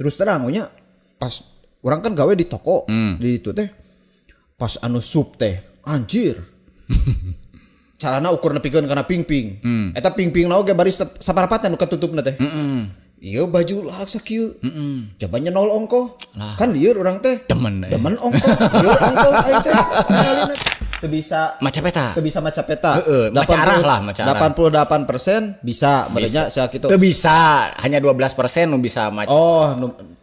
Terus terang nya pas orang kan gawe di toko di itu teh pas anu sup teh anjir. Carana ukur nepikeun kana pingping. Eta pingping naoge bari saparapatan nu katutupna teh. Iya baju lah sakieu. Jabanya 0 ongko. Kan lieur urang teh. Demen ongko. Lieur ongko ai teh. Ngalina teu bisa maca peta. Maca arah lah, maca arah. 88% bisa merenya sia kitu. Teu bisa, hanya 12% nu bisa maca. Oh,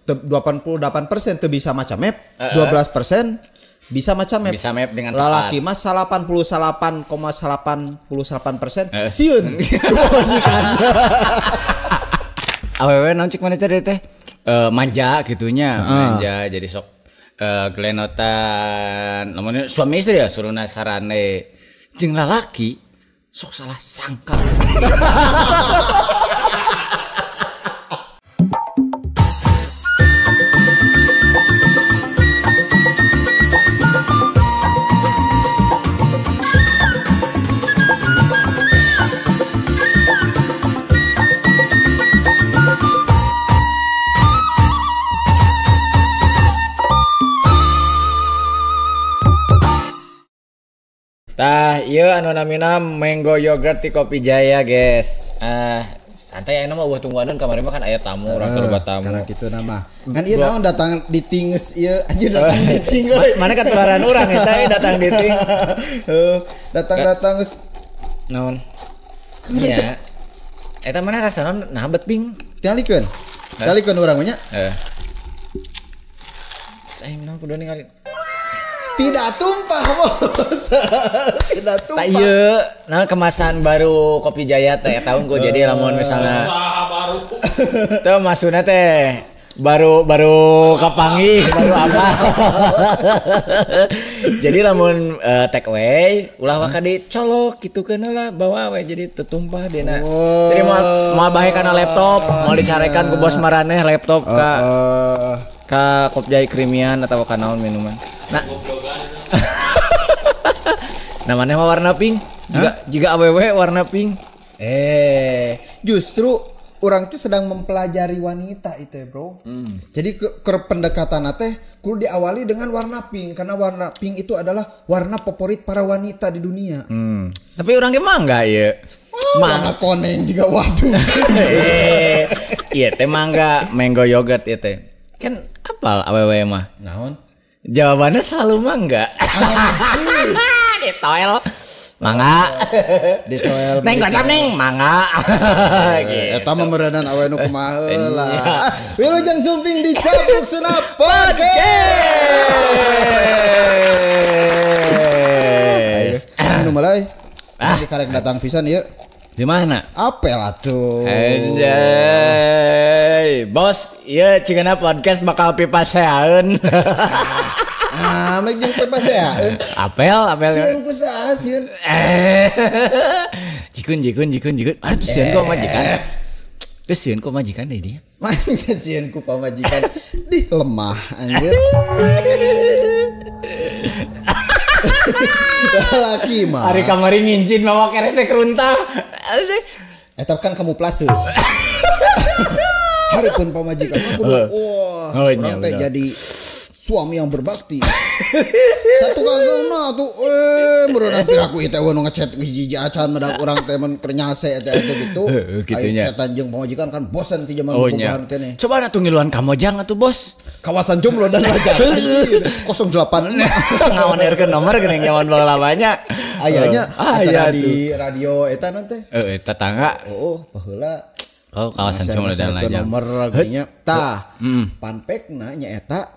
88% teu bisa maca map, 12% bisa maca map. Bisa map dengan tepat. Lalaki mah 88,88% sieun. Majikan. Awewe naon cik mana teh manja gitunya, manja jadi sok gelenotan. Lamun suami istri ya suruna sarane jeung lalaki sok salah sangka. Tah, ieu anu namina mango yogurt ti Kopi Jaya, guys. Santai aya mah eueuh tungguaneun kamari mah kan aya tamu, urang teu loba tamu. Kana kitu nama. Kan ieu naon datang di tingeus ieu, anjir datang di ting. Mana kan tularan urang eta datang di ting. Datang geus naon? Iya. Eta mana rasana nahabet ping? Talikeun. Talikeun urang nya. Aing naon kudu ningali. Tidak tumpah, Bos. Tidak tumpah. Tak ieu, nah kemasan baru Kopi Jaya teh tahun ku jadi lamun misalnya baru. Teu maksudna teh baru kapanggih baru apa. Jadi lamun take away ulah waka dicolok kitu keuna lah bawa we jadi tetumpah dina. Jadi mau bae kana laptop, mau dicarekan ku bos maraneh laptop ka Kopi Jaya Krimian atau ka naon minuman. Nah, namanya mah warna pink. Juga awewe warna pink. Justru orang tuh sedang mempelajari wanita itu ya, Bro. Jadi ke pendekatan teh kudu diawali dengan warna pink karena warna pink itu adalah warna favorit para wanita di dunia. Tapi orang ge mangga ya. Warna koneng juga waduh. Iya teh mangga mango yogurt ieu teh. Kan apal awewe mah. Naon? Jawabannya selalu mangga. Ditoel mangga. Ditoel. Neng gocap neng mangga. Eta mah meureunan awe nu kumaha heula. Wilujeng Sumping di Capuk Suna Podcast. Anu mulai. Masih karek datang pisan ieu. Di mana? Apel atuh. Anjay. Bos, ieu cigana podcast bakal pipaseaeun. Mek jeung pipaseaeun. Apel. Sieun ku saha sieun? Jikun. Aduh sieun ku majikan. Terus sieun ku majikan deui dia. Sieun ku pamajikan. Dih lemah anjir. Laki mah. Ari kamari ngincin mama kerese keruntang. Eta kan kamu plase. Hareupeun pamajikan aku orang teh jadi suami yang berbakti. Satu kagengna tuh meureunan piraku ieu teh nu ngechat hiji acan medak urang teh men kernyase eta gitu. Aya chatan jeung pamajikan kan bosan ti zaman bobogohan keneh. Coba atuh ngiluan Kamojang atuh bos. Kawasan Jomblo dan Wajar. 08 ngaonerkeun nomor geuning nyawan baheula banyak. Ayahnya acara di radio eta nanti. Eta tangga. Baheula. Oh, kawasan Jomblo dan Wajar. Nomor laginya tah. Panpekna nya eta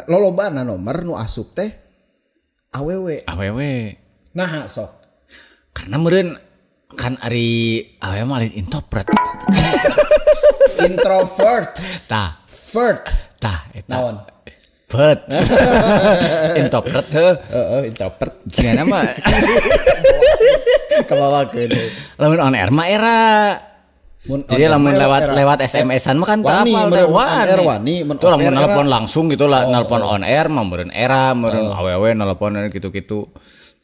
lolobana nomor nu asup teh awewe. Nah sok. Karena meureun kan ari awewe mah lain introvert. Introvert. Tah. Tah eta. Naon? Introvert. Introvert heuh. Introvert. Cenah mah. Kabawakeun. Lamun on air mah era. Jadi lamun lewat SMS-an mah kan teu apal teh wani. Tuh lamun nelpon langsung gitu lah, nelpon on air mah meureun era, meureun awewe nelpon gitu-gitu.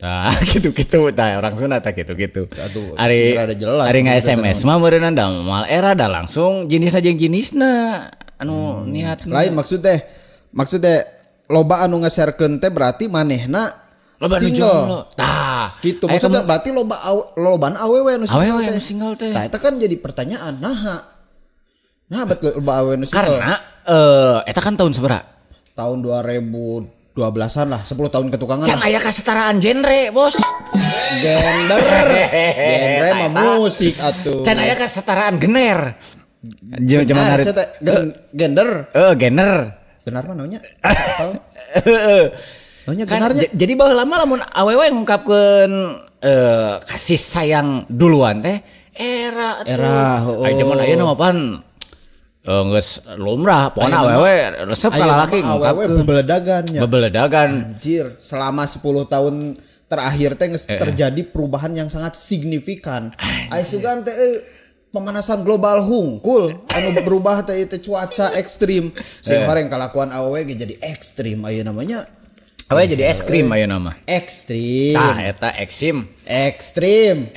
Tah gitu-gitu tah orang Sunda tah gitu-gitu. Aduh, Ari rada jelas ari gitu, SMS mah meureunna da mal era da langsung jenisna jeung jenisna anu niatna. Lain maksudnya loba anu nge-sharekeun teh berarti manehna loba nu jomblo. Tah. Gitu maksudnya berarti lobaan awewe anu single teh. Tah eta kan jadi pertanyaan nah betul loba awewe anu single. Karena eta kan tahun sabaraha? Tahun 2012-an lah, 10 tahun ketukangan. Can aya kesetaraan genre, Bos. Genre mah musik atuh. Can aya kesetaraan gener. Zaman hari gender. Gener. Benar mah namanya? Namanya Kan, genarnya. jadi baheula mah lamun awewe ngungkapkeun kasih sayang duluan teh era atuh. Zaman ayeuna mah pan geus lumrah pokona awewe resep ka lalaki ngungkapkeun bebeledagan. Anjir, selama 10 tahun terakhir teh terjadi perubahan yang sangat signifikan. Aya sugan teh pemanasan global hungkul anu berubah teh cuaca ekstrim. Sing horeng kalakuan awewe jadi ekstrim aya namanya. Awewe jadi es krim ayeuna mah. Ekstrim. Tah eta ekstrim. Ekstrim.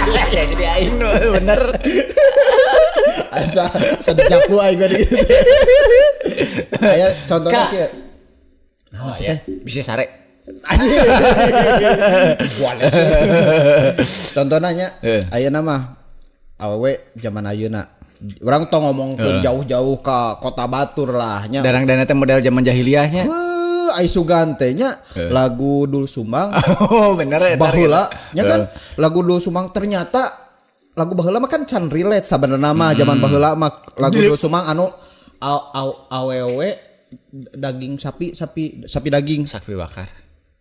Ya jadi aing bener. Asa sejapu aing gitu. Aya contohna kieu. Naon teh? Bisa sare. Contohna nya ayeuna mah awewe zaman ayeuna urang tong ngomongkeun jauh-jauh ka Kota Batur lah nya. Darang dana teh model zaman jahiliyahnya. Ai sugan teh nya lagu Dul Sumbang. Oh bener eta. Baheula nya kan lagu Dul Sumbang ternyata lagu baheula mah kan can relate sabenerna mah zaman baheula mah lagu Dul Sumbang anu awewe daging sapi daging. Sapi bakar.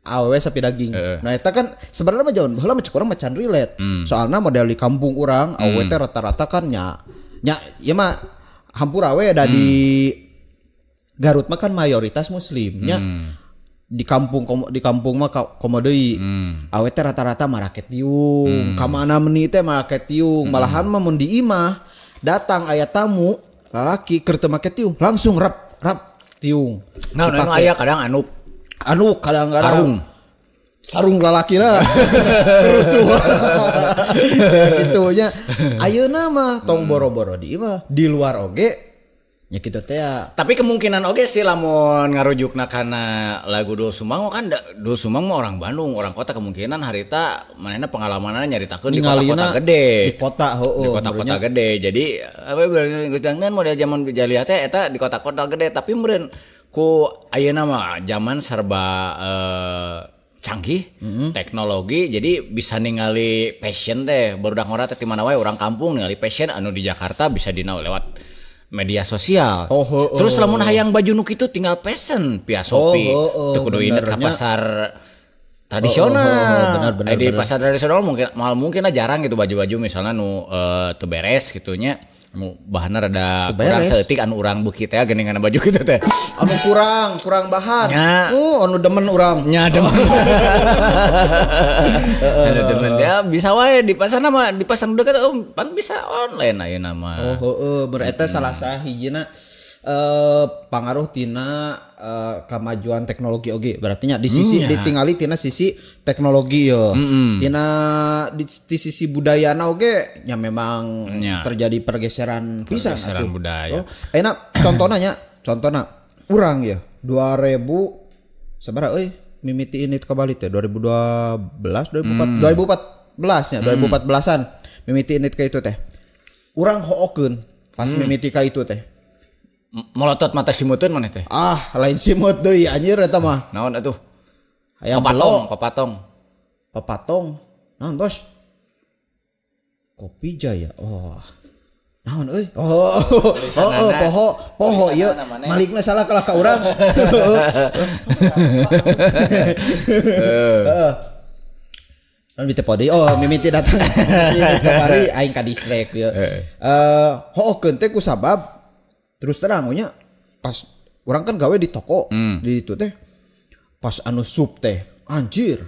Awewe sapi daging. Nah eta kan sebenarnya mah zaman baheula mah cek urang mah can relate. Soalna model di kampung urang awewe teh rata-rata kan nya ieu mah hampura we da di Garut mah kan mayoritas muslim nya. Di kampung mah komo deui. Awewe teh rata-rata mah raket tiung. Ka mana meuni teh mah raket tiung. Malahan mah mun di imah datang aya tamu lalaki keur teu make tiung langsung rap tiung. Nah anu aya kadang anu kadang-kadang sarung lalakina rusuh gitu nya. Ayeuna mah tong boro-boro di imah di luar oge nya kitu teh. Tapi kemungkinan oge sih lamun ngarujukna kana lagu Dul Sumbang kan Dul Sumbang mah orang Bandung, orang kota, kemungkinan harita manehna pengalamanna nyaritakeun di kota-kota gede. Di kota-kota gede. Jadi apa geus model zaman jahiliyah teh eta di kota-kota gede, tapi meureun ku ayeuna mah zaman serba canggih teknologi, jadi bisa ningali passion teh barudak ngora teh ti mana wae urang kampung ningali passion anu di Jakarta bisa dina lewat media sosial. Terus lamun hayang baju nu kitu tinggal pesen via Shopee. Teu kudu inget ka pasar tradisional. Benar. Di pasar tradisional mungkin jarang gitu baju-baju misalnya nu teu beres gitu nya. Bahanna rada kurang saeutik anu urang beuki teh geuningan baju kitu teh. Anu kurang bahan. Anu demen urang. Nya demen. Anu demen ya bisa wae di pasarna mah di pasar dekat pan bisa online ayeuna mah. Berarti salah sahijina pangaruh tina kemajuan teknologi oge. Berarti nya di sisi ditingali tina sisi teknologi yo. Tina di sisi budayana oge nya memang terjadi pergeseran pisan atuh. Budaya. Ayeuna contohna urang ya 2000 sabaraha euy mimiti ini ka Bali teh 2012 nya 2014-an mimiti ini ka itu teh. Urang hookeun pas mimiti ka itu teh. Melotot mata simuteun maneh teh. Lain simut deui anjir eta mah. Naon atuh? Hayang Papatong. Naon bos? Kopi Jaya. Naon euy? Poho ieu. Malikna salah kalah ka urang. Naon biteu pode. Mimiti datang. Ke Bali aing ka distrek ieu. Hookeun teh ku sabab terus terang nya pas orang kan gawe di toko di itu teh pas anu sup teh anjir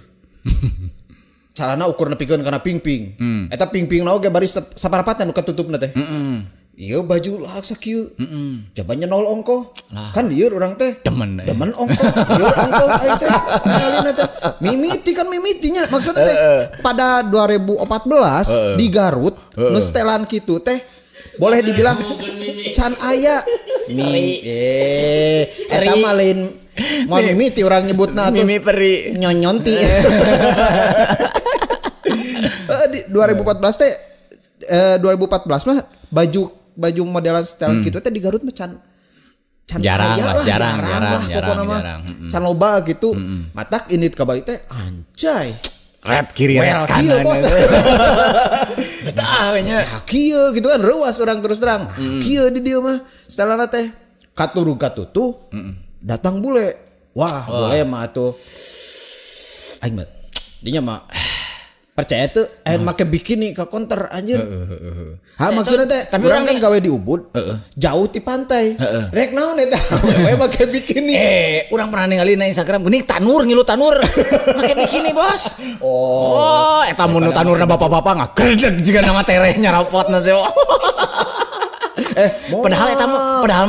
carana ukur nepikeun kana pingping eta pingping na oge bari saparapatna nu katutupna teh Iya baju lah sakieu. Coba nol ongko. Kan lieur urang teh. Demen ongko. Lieur ongko aing teh. Ngalina teh. Mimitinya maksudnya teh pada 2014 di Garut nu setelan kitu teh boleh dibilang can aya eta mah lain mau mimiti orang nyebutna tuh. Mimi peri. Nyonyonti. Di 2014 teh 2014 mah baju modelan setelan gitu teh di Garut mah can jarang lah pokoknya mah can loba gitu. Matak ini kabari teh anjay red kiri red kanan bos. Betah we nya kieu gitu kan reuas orang terus terang. Kieu di dieu mah setelana teh katuru katutu datang bule. Wah boleh mah atuh aing mah dinya mah percaya tuh make bikini ke counter anjir. Maksudnya teh urang kan gawe di Ubud jauh ti pantai. Rek naon eta we make bikini. Urang pernah ningali na Instagram geuning ngilu tanur make bikini bos. Oh eta mun tanurna bapak-bapak ngakredeg jiga nama terehnya rapotna teh. Padahal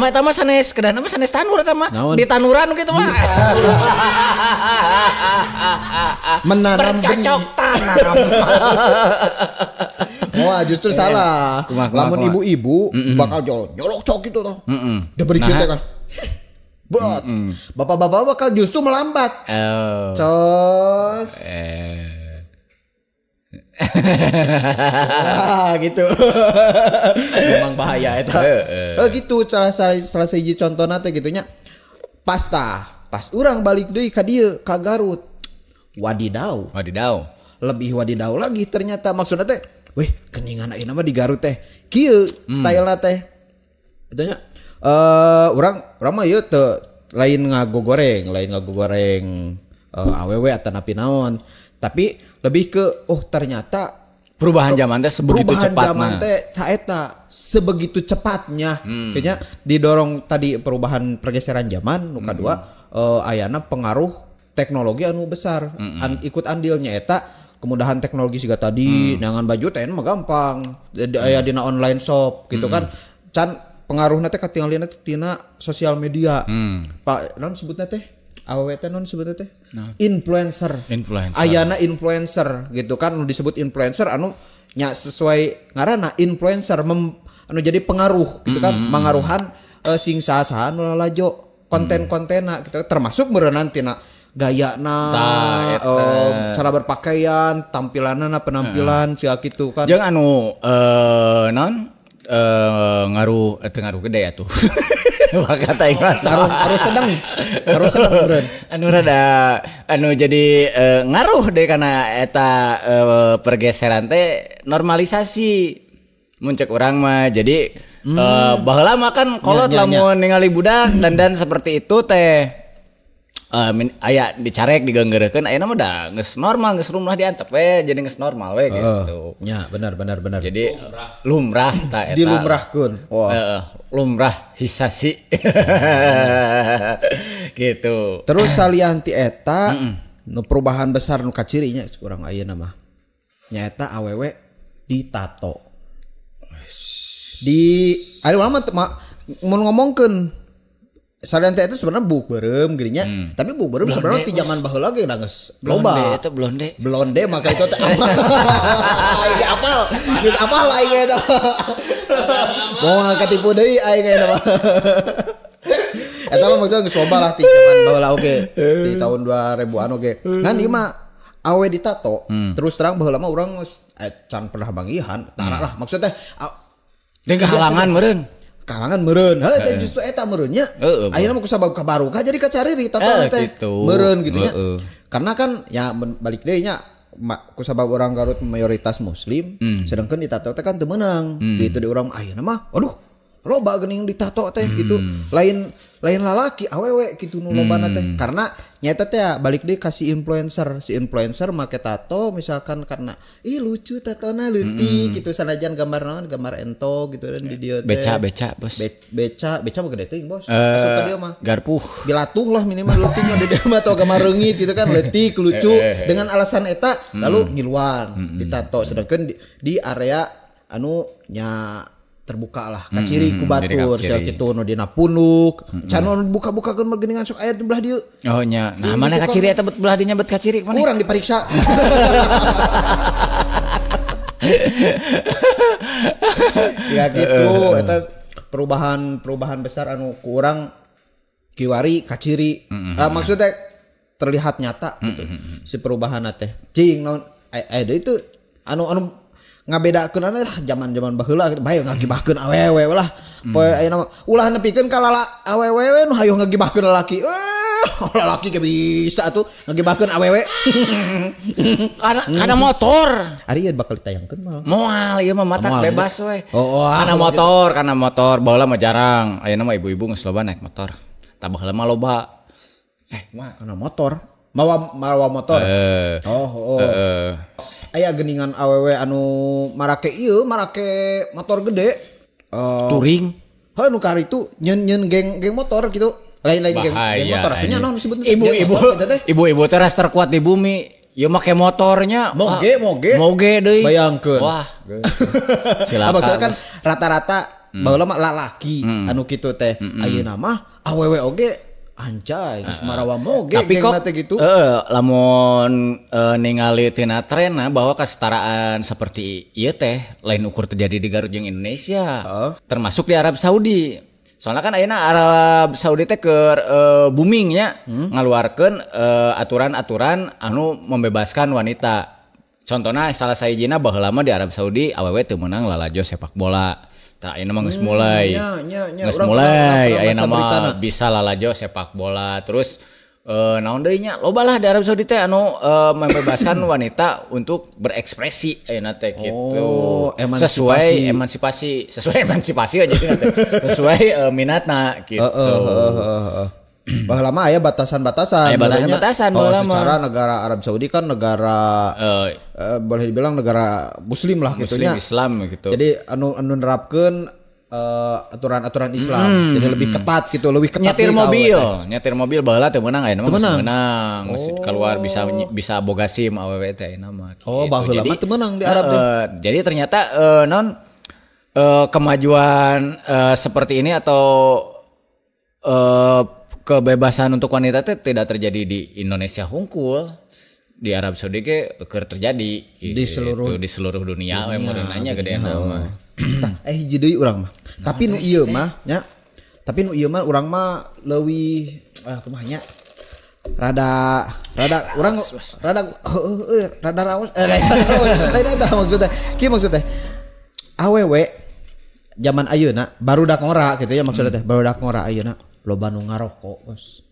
eta mah sanes kedaana mah sanes tanur eta mah di tanuran gitu mah. Menanam bercocok tanam. Wah justru salah. Lamun ibu-ibu bakal nyolok cok gitu toh. Da beri kita kan. Berat. Bapak-bapak bakal justru melambat. Cos. Gitu. Memang bahaya eta. Gitu salah siji contohna teh gitunya. Pas urang balik deui ka dieu ka Garut. Wadidaw. Lebih wadidaw lagi ternyata maksudnya teh, weh keningan ayeuna mah di Garut teh. Kieu style-na teh. Itunya urang mah ieu teu lain ngagogoreng awewe atau napi naon. Tapi lebih ke ternyata perubahan zaman teh sebegitu cepatnya. Sebegitu cepatnya. Kayaknya didorong tadi perubahan pergeseran zaman nu kadua ayana pengaruh teknologi anu besar. Ikut andilnya eta kemudahan teknologi siga tadi nangan baju teh mah gampang. Aya dina online shop gitu kan. Can pengaruhna teh katingalina tina sosial media. Pak naon sebutna teh? Awewe teh non sebutna teh influencer. Ayana influencer gitu kan nu disebut influencer anu nya sesuai ngaranna influencer anu jadi pengaruh gitu kan mangaruhan sing saha-saha nu lalajo konten-kontena gitu termasuk meureunna tina gayana cara berpakaian tampilanna penampilan sia kitu kan jeung anu naon ngaruh gede ya tuh. Kata harus sedang beren. Anu rada anu jadi ngaruh deh karena eta pergeseran teh normalisasi muncul orang mah jadi baheula mah kan kolot lamun ningali budak dandan seperti itu teh aya dicarek digenggeureukeun ayeuna mah da geus normal geus rumah diantep we jadi geus normal we gitu. Nya benar. Jadi lumrah ta eta. Dilumrahkeun. Lumrah hisasi. Gitu. Terus salianti eta nu perubahan besar nu kacirinya urang ayeuna mah. Nya eta awewe ditato. Di ari urang mah mun ngomongkeun salianti eta sebenarnya buk beureum geunya tapi buk beureum sebenarnya ti zaman baheula ge geus loba eta blonde maka itu teh ini apal aing eta moal katipu deui aing eta mah eta mah maksudna geus loba lah ti zaman baheula oge di tahun 2000-an oge ngan ieu mah awe ditato terus terang baheula mah urang geus can pernah bangihan tara lah maksudnya jeung kehalangan meureun kalangan meureun heuh justru eta meureunnya ayeuna mah kusabab kabarukah jadi kacariri tato teh meureun gitu nya karena kan ya balik deui nya kusabab orang Garut mayoritas muslim sedangkan di tato teh kan teu meunang gitu di urang ayeuna mah aduh loba geuning ditato teh gitu lain lalaki awewe gitu nu lobana teh karena nyata teh balik deui ka si influencer make tato misalkan karena lucu tatona leutik gitu sanajan gambar naon gambar ento gitu dan di dieu teh beca bos beca mah gede teuing bos asup ka dieu mah garpuh bilatung lah minimal leutik mah di dieu mah atau gambar reungit gitu kan leutik lucu dengan alasan eta lalu ngiluan ditato sedangkan di area anu nya terbuka lah kaciri ku batur sia kitu nu dina punduk can nu buka-bukakeun geuningan sok aya di belah dieu oh nya nah mana kaciri eta belah dinya bet kaciri mana kurang dipariksa sia kitu eta perubahan besar anu ku urang kiwari kaciri maksudnya terlihat nyata gitu si perubahan teh cing naon aya itu anu ngabedakeun lah zaman-zaman baheula gitu bae ngagibahkeun awewe lah poe ayeuna ulah nepikeun ka awewe nu hayuh ngagibahkeun lalaki lalaki ge bisa atuh ngagibahkeun awewe karena motor ari ieu bakal ditayangkeun malah moal ieu mah matak bebas we karena motor baheula mah jarang ayeuna mah ibu-ibu geus loba naik motor tah baheula mah loba mah kana motor mawa motor aya geuningan awewe anu marake motor gede touring heuh nu karitu nyeun geng motor gitu lain geng motor atunya naon disebutna ibu-ibu teh ras terkuat di bumi ieu make motornya moge deui bayangkeun wah silakan kan rata-rata baheula mah lalaki anu kitu teh ayeuna mah awewe oge anjay geus marawa moge gengna teh gitu lamun ningali tina trenna bahwa kesetaraan seperti ieu teh lain ukur terjadi di Garut jeung Indonesia termasuk di Arab Saudi soalnya kan ayeuna Arab Saudi teh keur booming nya ngaluarkeun aturan-aturan anu membebaskan wanita contohna salah sahijina baheula mah di Arab Saudi awewe teu meunang lalajo sepak bola tak ayeuna mah geus mulai ayeuna mah bisa lalajo sepak bola terus naon deui nya loba lah di Arab Saudi teh anu membebaskan wanita untuk berekspresi ayeuna teh kitu sesuai emansipasi aja sesuai minatna gitu baheula mah aya batasan-batasan secara negara Arab Saudi kan negara boleh dibilang negara muslim lah gitu nya Islam gitu jadi anu nerapkeun aturan-aturan Islam jadi lebih ketat gitu lebih ketat nyetir mobil baheula teu meunang ayeuna mah meunang keluar bisa boga SIM awewe teh ayeuna mah baheula mah teu meunang di Arab teh jadi ternyata kemajuan seperti ini atau kebebasan untuk wanita itu tidak terjadi di Indonesia hungkul di Arab Saudi ke terjadi di seluruh dunia we mun nanya gede nama hiji deui urang mah tapi nu ieu mah nya urang mah leuwih kumaha nya rada urang rada raos maksudnya awewe zaman ayeuna barudak ngora gitu ya maksudnya teh barudak ngora ayeuna loba nu ngarokok bos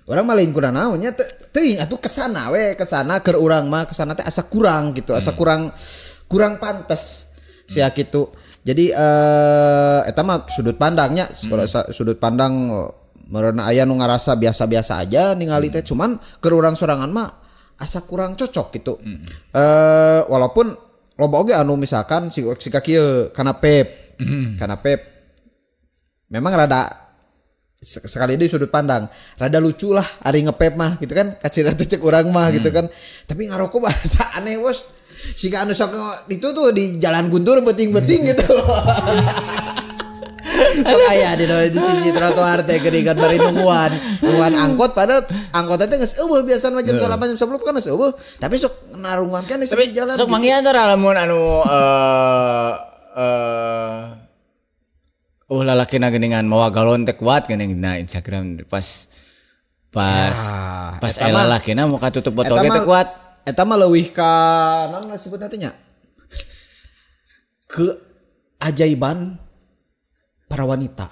urang mah lain kurang naonnya teuing atuh kesana keur urang mah kesana teh asa kurang gitu asa kurang pantes sia kitu jadi eta mah sudut pandangnya sudut pandang meureunna aya nu ngarasa biasa-biasa aja ningali teh cuman keur urang sorangan mah asa kurang cocok gitu walaupun loba oge anu misalkan si kieu kana pep memang rada sekali di sudut pandang rada lucu lah ari ngepep mah gitu kan kacira teh cek urang mah gitu kan tapi ngarokok bahasa aneh bos sika anu sok itu tuh di jalan guntur beting-beting gitu sok aya di sisi trotoar teh geuningan bari nungguan angkot padahal angkot teh geus eueuh biasa mah jam 8 jam 10 kan geus eueuh tapi sok narungan kan di sisi jalan sok mangnya antara lamun anu lalaki na geuningan mawa galon teh kuat geuning na Instagram pas lalaki na muka tutup botol teh kuat eta mah leuwih ka naon disebutna teh nya keajaiban para wanita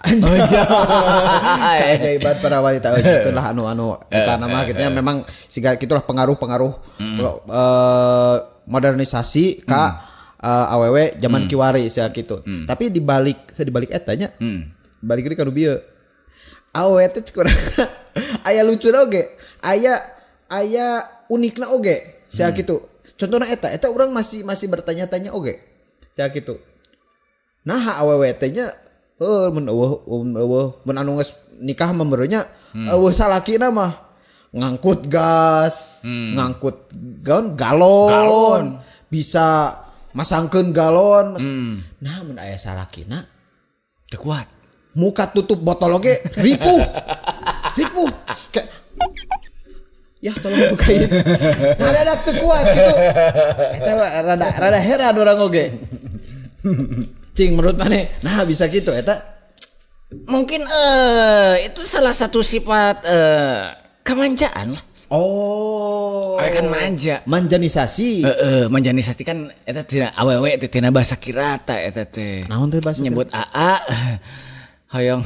keajaiban para wanita itulah anu eta nama gitu ya memang siga kitulah pengaruh modernisasi ka awewe zaman kiwari sia kitu. Tapi dibalik eta nya. Balik deui ka nu bieu. Awewe teh kurang aya lucuna oge, aya unikna oge sia kitu. Contohna eta urang masih bertanya-tanya oge. Sia kitu. Nah awewe teh nya mun anu geus nikah mah meureunnya eueuh salakina mah ngangkut gas, ngangkut galon. Bisa masangkeun galon nah mun aya salakina Teu kuat. Muka tutup botol oge ripuh. Kayak ya tolong bukain. Ngadadak teu kuat gitu. Eta rada heran orang oge. Cing menurut maneh nah bisa gitu eta? Mungkin itu salah satu sifat kemanjaan lah. Oh, kan manja. Manjanisasi. Manjanisasi kan eta tina awewe teh tina bahasa kirata eta teh. Naon teh bahasa nyebut AA hoyong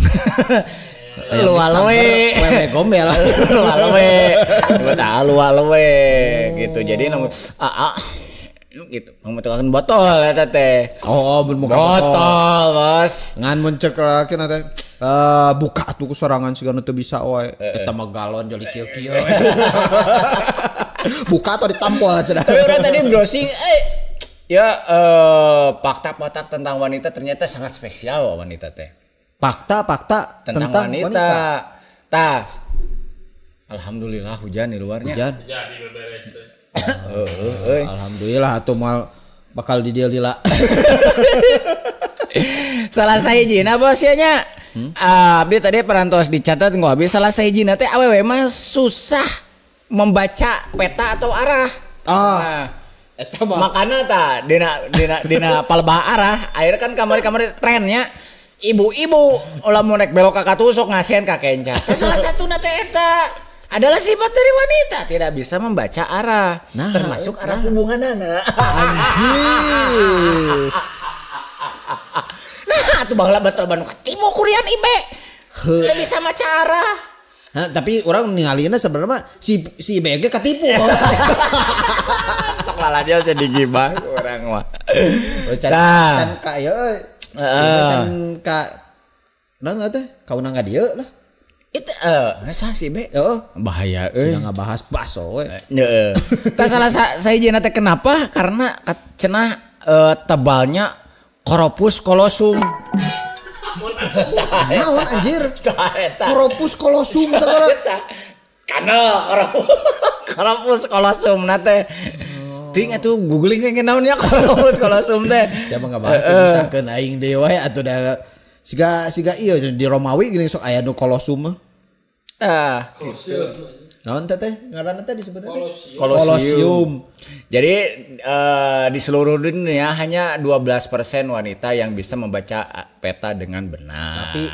lualwe wewe gombel. Lualwe nyebut AA lualwe gitu. Jadi namun AA gitu membutuhkan botol eta teh. Oh, bermuka botol, Bos. Ngan muncul laki na teh. Buka tuh sorangan sigana teu bisa we. Eta mah galon joli kieu-kieu. Buka atau ditampol aja dah. Tapi orang tadi browsing ya fakta-fakta tentang wanita ternyata sangat spesial loh wanita teh. Fakta tentang wanita. Tah. Alhamdulillah hujan di luarnya. Hujan. Jadi beberes teh. Alhamdulillah atuh mal bakal di dieu lila. Salah sahijina bos ya nya. Abdi tadi perantos dicatat nggak habis salah sahijina teh awewe mah susah membaca peta atau arah. Nah, eta mah makana tah dina palebah arah akhir kan kamari-kamari trennya ibu-ibu ulah mau naik belok ka katusuk ngasihan ka kenca. Salah satu teh eta adalah sifat dari wanita tidak bisa membaca arah, termasuk arah hubunganana. Anjis. Nah, tuh baheula betul Bandung Timur kurian ibe. Teu bisa maca arah. Nah, tapi orang ningalina sebenarnya si BG ketipu. Sok lalajo jadi gibah urang mah. Can ka ieu euy. Can ka naon teh kauna ka dieu lah. Itu sah sih be. Bahaya sudah ngabahas baso we. Heeh. Tah salah sahijina teh kenapa? Karena cenah tebalnya Koropus kolosum. Naon anjir? Koropus kolosum sagara. Kana Koropus kolosum na teh. Ting atuh googling ke naonnya Koropus kolosum teh. Coba ngabahas teh misalkeun aing deui wae atuh da siga ieu di Romawi geuning sok aya nu kolosum mah. Naon teh ngaranna teh disebut teh? Kolosium. Jadi di seluruh dunia hanya 12% wanita yang bisa membaca peta dengan benar. Tapi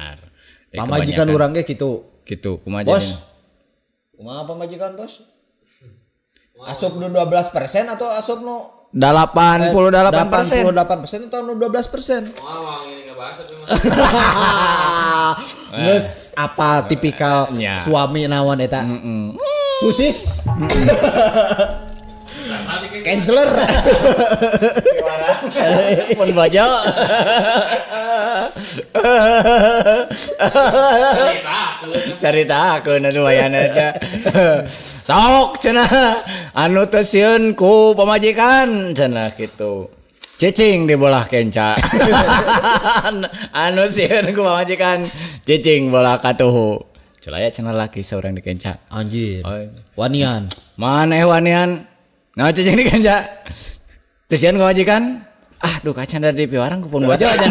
pamajikan urang ge kitu. Gitu, kumaha Bos. Kumaha pamajikan, Bos? Asup nu 12% atau asup nu 88%? 88% atau nu 12%? Wah, ini enggak bahasa cuma. Geus apa tipikal suami naon eta? Susis. Canceler. Pun bojo. Carita aku anu wayana teh. Sok cenah anu teu sieun ku pamajikan cenah kitu. Cicing di bolah kenca. Anu sieun ku pamajikan cicing bolah katuhu. Culaya cenah laki seorang di kenca. Anjir. Wanian. Maneh wanian. Nah cicing di kenca. Terus sieun ku pamajikan. Duh kacan dari piwarang ku pun bojo aja.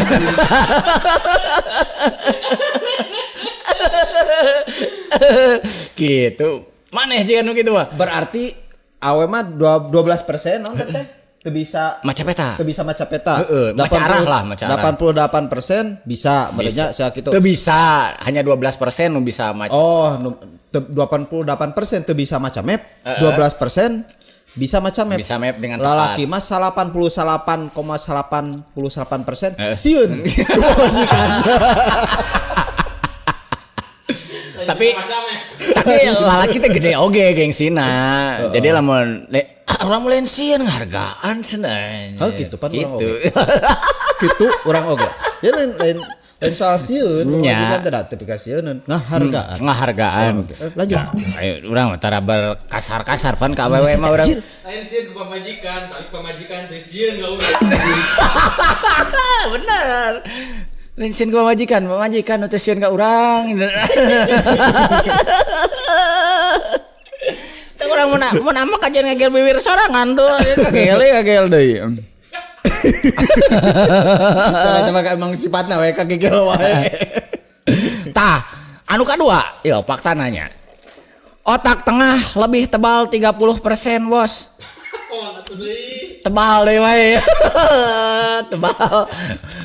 Gitu. Maneh jika nu kitu mah. Berarti awe mah 12% naon teh? Teu bisa maca peta. Teu bisa maca peta. Maca arah lah, maca arah. 88% bisa merenya sia kitu. Teu bisa, hanya 12% nu bisa maca. Oh, 88% teu bisa maca map, 12% bisa maca map. Bisa map dengan tepat. Lalaki mah 88,88% sieun. Kewajiban. Tapi lalaki teh gede oge gengsina. Jadi lamun urang mulai sieun hargaan cenah. Kitu pan urang oge. Kitu urang oge. Ya lain soal sieun, kan teh tipikal sieun ngahargaan. Ngahargaan. Lanjut. Ayo urang tara berkasar-kasar pan ka awewe mah urang. Lain sieun ku pamajikan, tapi pamajikan teh sieun ka urang. Bener. Lain sieun ku pamajikan nu teh sieun ka urang. Teu urang mun ama kajian ngagel bibir sorangan tuh kagel deui. Saya teh emang sifatna we kagigil wae. Tah, anu kadua, yo fakta nanya. Otak tengah lebih tebal 30%, Bos. Oh, atuh deui. Tebal deh wae. Tebal.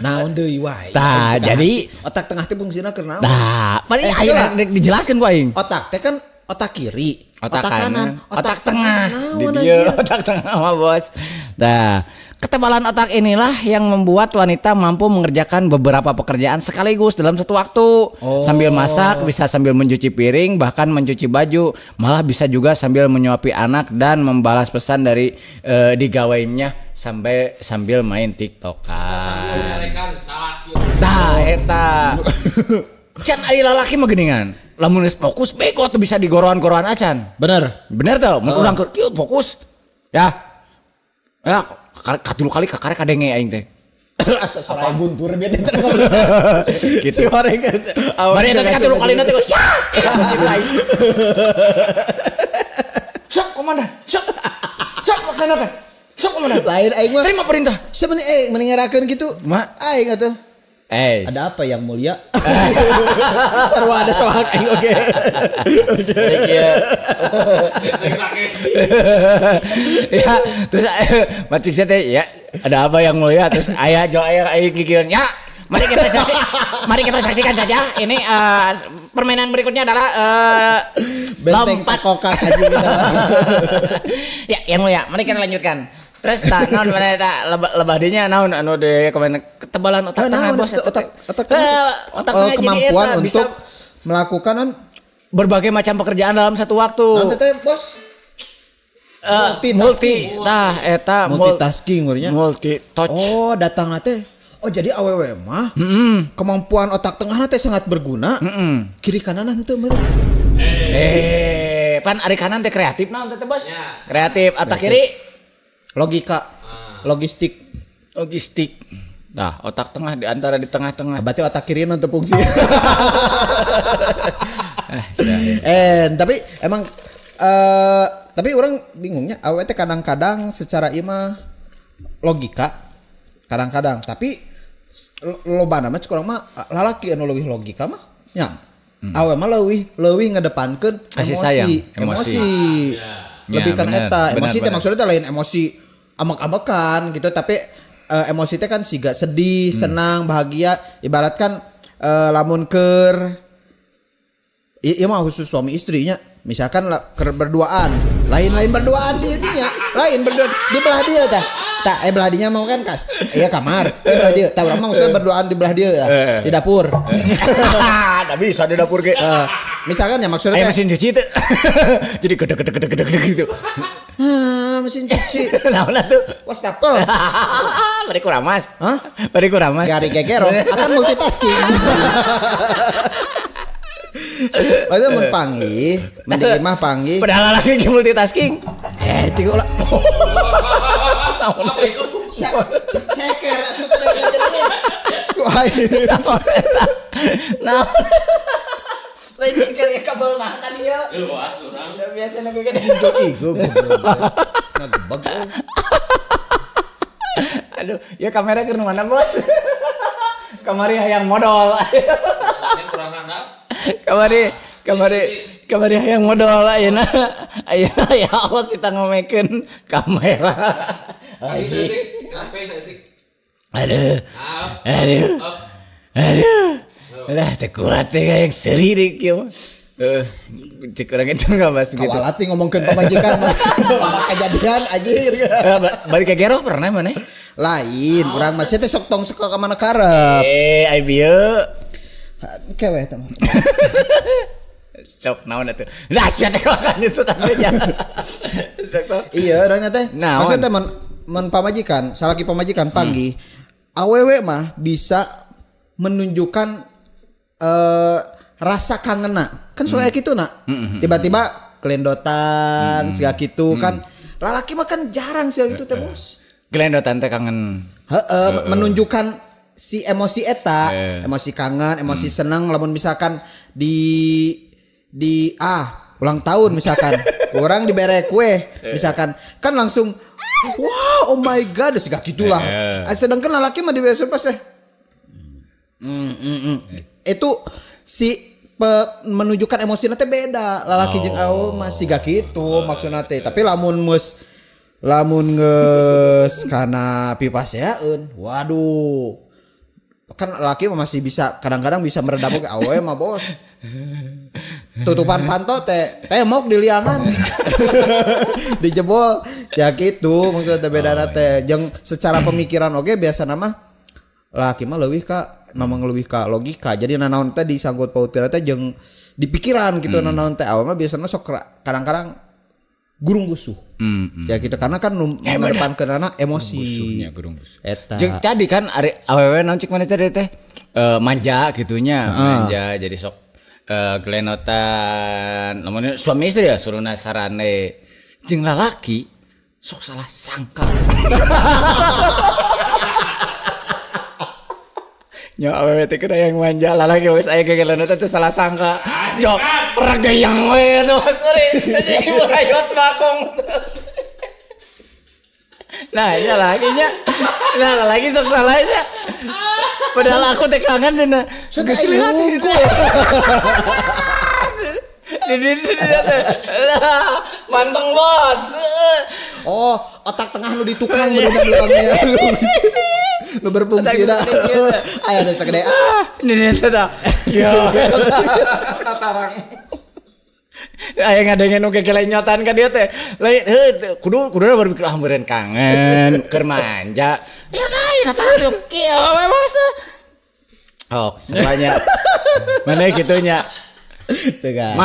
Naon deui wae. Tah, jadi otak tengah teh fungsina keur naon? tah, paling gila. ayeuna dijelaskeun ku aing. Otak teh kan otak kiri, Otak kanan, otak tengah. Di Naon dia anjir? otak tengah mah, Bos. Nah, ketebalan otak inilah yang membuat wanita mampu mengerjakan beberapa pekerjaan sekaligus dalam satu waktu. Sambil masak, bisa sambil mencuci piring, bahkan mencuci baju, malah bisa juga sambil menyuapi anak dan membalas pesan dari digawainya sambil main TikTok. Sambil nyarekan salah kieu. Tah eta. Can aya lalaki mah geuningan. Lamun geus fokus bego tuh bisa digoroan-goroan acan. Bener. Bener tuh, mun urang keur kieu fokus. Ya. Ya, katilu kali kakarek kadenge aing teh. Asa salah guntur bieu teh cenah ngomong. Gitu. Si orang kan. Bari eta katilu kali nanti geus. Sok komandan, sok. Sok laksanakan. Sok komandan. Lain aing mah. Terima perintah. Sebenarnya mending ngarakeun kitu. Aing atuh. Ada apa yang mulia? Sarua ada soal aing oke. Ya, terus macik teh ya, ada apa yang mulia terus aya kikieuan ya. Mari kita saksikan saja. Ini permainan berikutnya adalah benteng kokak aja gitu. Ya, yang mulia, mari kita lanjutkan. Terus naon mana eta lebah dinya naon anu de ketebalan otak tengah Bos. Otak kemampuan untuk melakukan berbagai macam pekerjaan dalam satu waktu. Nanti teh Bos multitasking urnya. Multi touch. Oh, datangna teh. Oh, jadi awewe mah kemampuan otak tengah teh sangat berguna. Kiri kanan teu meureun. Pan ari kanan teh kreatif naon teh Bos? Kreatif, otak kiri logika, logistik. Nah, otak tengah di antara di tengah-tengah. Berarti otak kiri nanti fungsi. Tapi emang tapi orang bingungnya awet teh kadang-kadang secara ima logika kadang-kadang tapi lobana mah kurang mah lalaki anu leuwih logika mah nya. Awe mah leuwih ngadepankeun emosi. Lebih kan eta emosi teh maksudnya lain emosi amek-amekan gitu tapi emosi teh kan siga sedih, senang, bahagia ibaratkan lamun keur ieu mah khusus suami istrinya misalkan keur berduaan lain berduaan di dinya lain berduaan di belah dia tah belah dinya mau kan kas iya kamar belah dia tah urang mah maksudnya berduaan di belah dia di dapur. Da bisa di dapur ge. Misalkan ya maksudnya mesin cuci teh. Jadi gedeg gitu. Mesin cuci. Naon atuh? Wastafel. Bari ku ramas. Hah? Bari ku ramas. Gari gegero akan multitasking. Maksudnya mun panggih, mending mah panggih. Padahal lagi multitasking. Tiga ulah. Apa itu? Ceker atuh teh ngajerin. Wah. Nah. Lain ceker ya kabel nah kan ieu. Luas urang. Biasana ge gede. Igo. Ngagebeg. Aduh, ya kamera keur mana, Bos? Kamari hayang modal. Kurang handap. Kamari hayang modal ayeuna. Ayeuna ya Allah kita ngomekeun kamera. Aduh. Lah teh kuat teh yang seri deh kieu. Cek orang itu enggak bahas gitu. Kawalati ngomongkeun pamajikan kejadian anjir. Balik ke Gero pernah mana? Lain, urang masih teh sok tong ka mana karep. Ai bieu. Kewe teh. Sok naon atuh. Lah sia teh kan itu tadi ya. Iya, urang teh. Maksudnya men pamajikan, salaki pamajikan panggih. Awewe mah bisa menunjukkan rasa kangena kan soalnya gitu nak tiba-tiba kelendotan segala gitu kan lalaki mah kan jarang sih gitu teh Bos kelendotan teh kangen menunjukkan si emosi eta emosi kangen emosi senang lamun misalkan di ulang tahun misalkan kurang dibere kue misalkan kan langsung Wah, oh my god, siga gitulah. Sedangkan lalaki mah di biasa pas itu menunjukkan emosi teh beda. Lalaki jeung awewe mah siga kitu maksudna teh. Tapi lamun geus kana pipaseaeun, waduh. Kan laki masih bisa kadang-kadang bisa meredam ke awewe mah bos. Tutupan panto mok di liangan. Dijebol ya gitu maksudnya teh bedana teh jeung secara pemikiran oge biasa nama laki mah leuwih ka memang leuwih ka logika. Jadi nanaon teh disangkut pautkeun teh jeung di pikiran gitu nanaon teh awewe mah biasana sok kadang-kadang gurung gusuh. Ya gitu karena kan mengedepankeun emosi. Gurung gusuh. Eta. Jeung tadi kan awewe naon cik mana teh manja gitunya, manja jadi sok gelenotan. Lamun suami istri ya suruna sarane. Jeung lalaki sok salah sangka. Nya awewe teh kena yang manja, lalaki geus aya gelenotan teh salah sangka. Sok peragayang we tuh sorry. Jadi merayot bakong. Nah, iya lakinya. Nah, lagi sok salahnya. Padahal aku teh kangen cenah. Geus lungkul. Manteng bos. Oh, otak tengah nu ditukang bener orangnya. Nu berfungsi dah. Aya ada sagede. Ini teh. Ya. Tatarang. Aya ngadengen oge kelenyotan ka dieu teh. Lain kudu berpikir meureun kangen, keur manja. Ya lain tatarang kieu we bos. Oh, semuanya. Mana gitunya? Teu kan.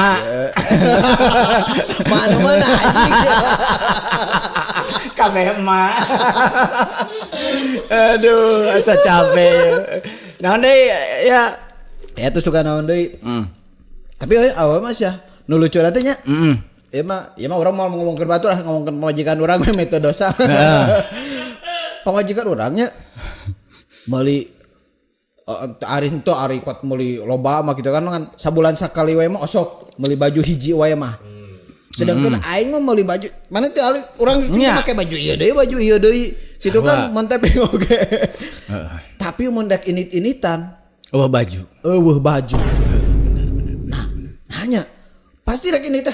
Mana anjing. Kabeh mah. Aduh, asa capek. Naon deui ya? Ya tuh suka naon deui. Tapi awewe mah sia nu lucu teh nya. Ya mah urang mau ngomongkeun batur ngomongkeun pamajikan urang we metode dosa. Pamajikan urangnya meuli ari kuat meuli loba mah gitu kan sabulan sakali we mah osok meuli baju hiji we mah. Sedangkan aing mah meuli baju mana teh urang make baju ieu deui situ kan mun teh oge. Tapi mun dak init-initan baju. Baju. Nah, nanya pasti dak ini teh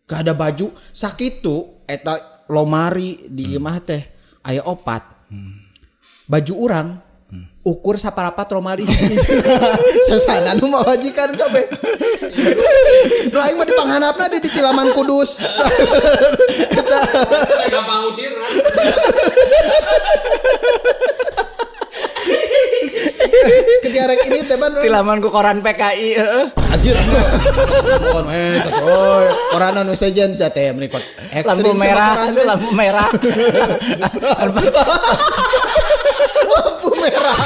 gak ada baju sakitu eta lomari di imah teh aya 4. Baju urang ukur saparapat lomari. Sesana nu mah wajikan kabeh. Nu aing mah di panghanapna di Tilaman Kudus. Eta gampang usir. Kejarek ini teh ban Tilaman ku koran PKI heeh. Anjir. Mohon oi. Koran anu sejen sa teh menikot. Lampu merah, lampu merah. Lampu merah.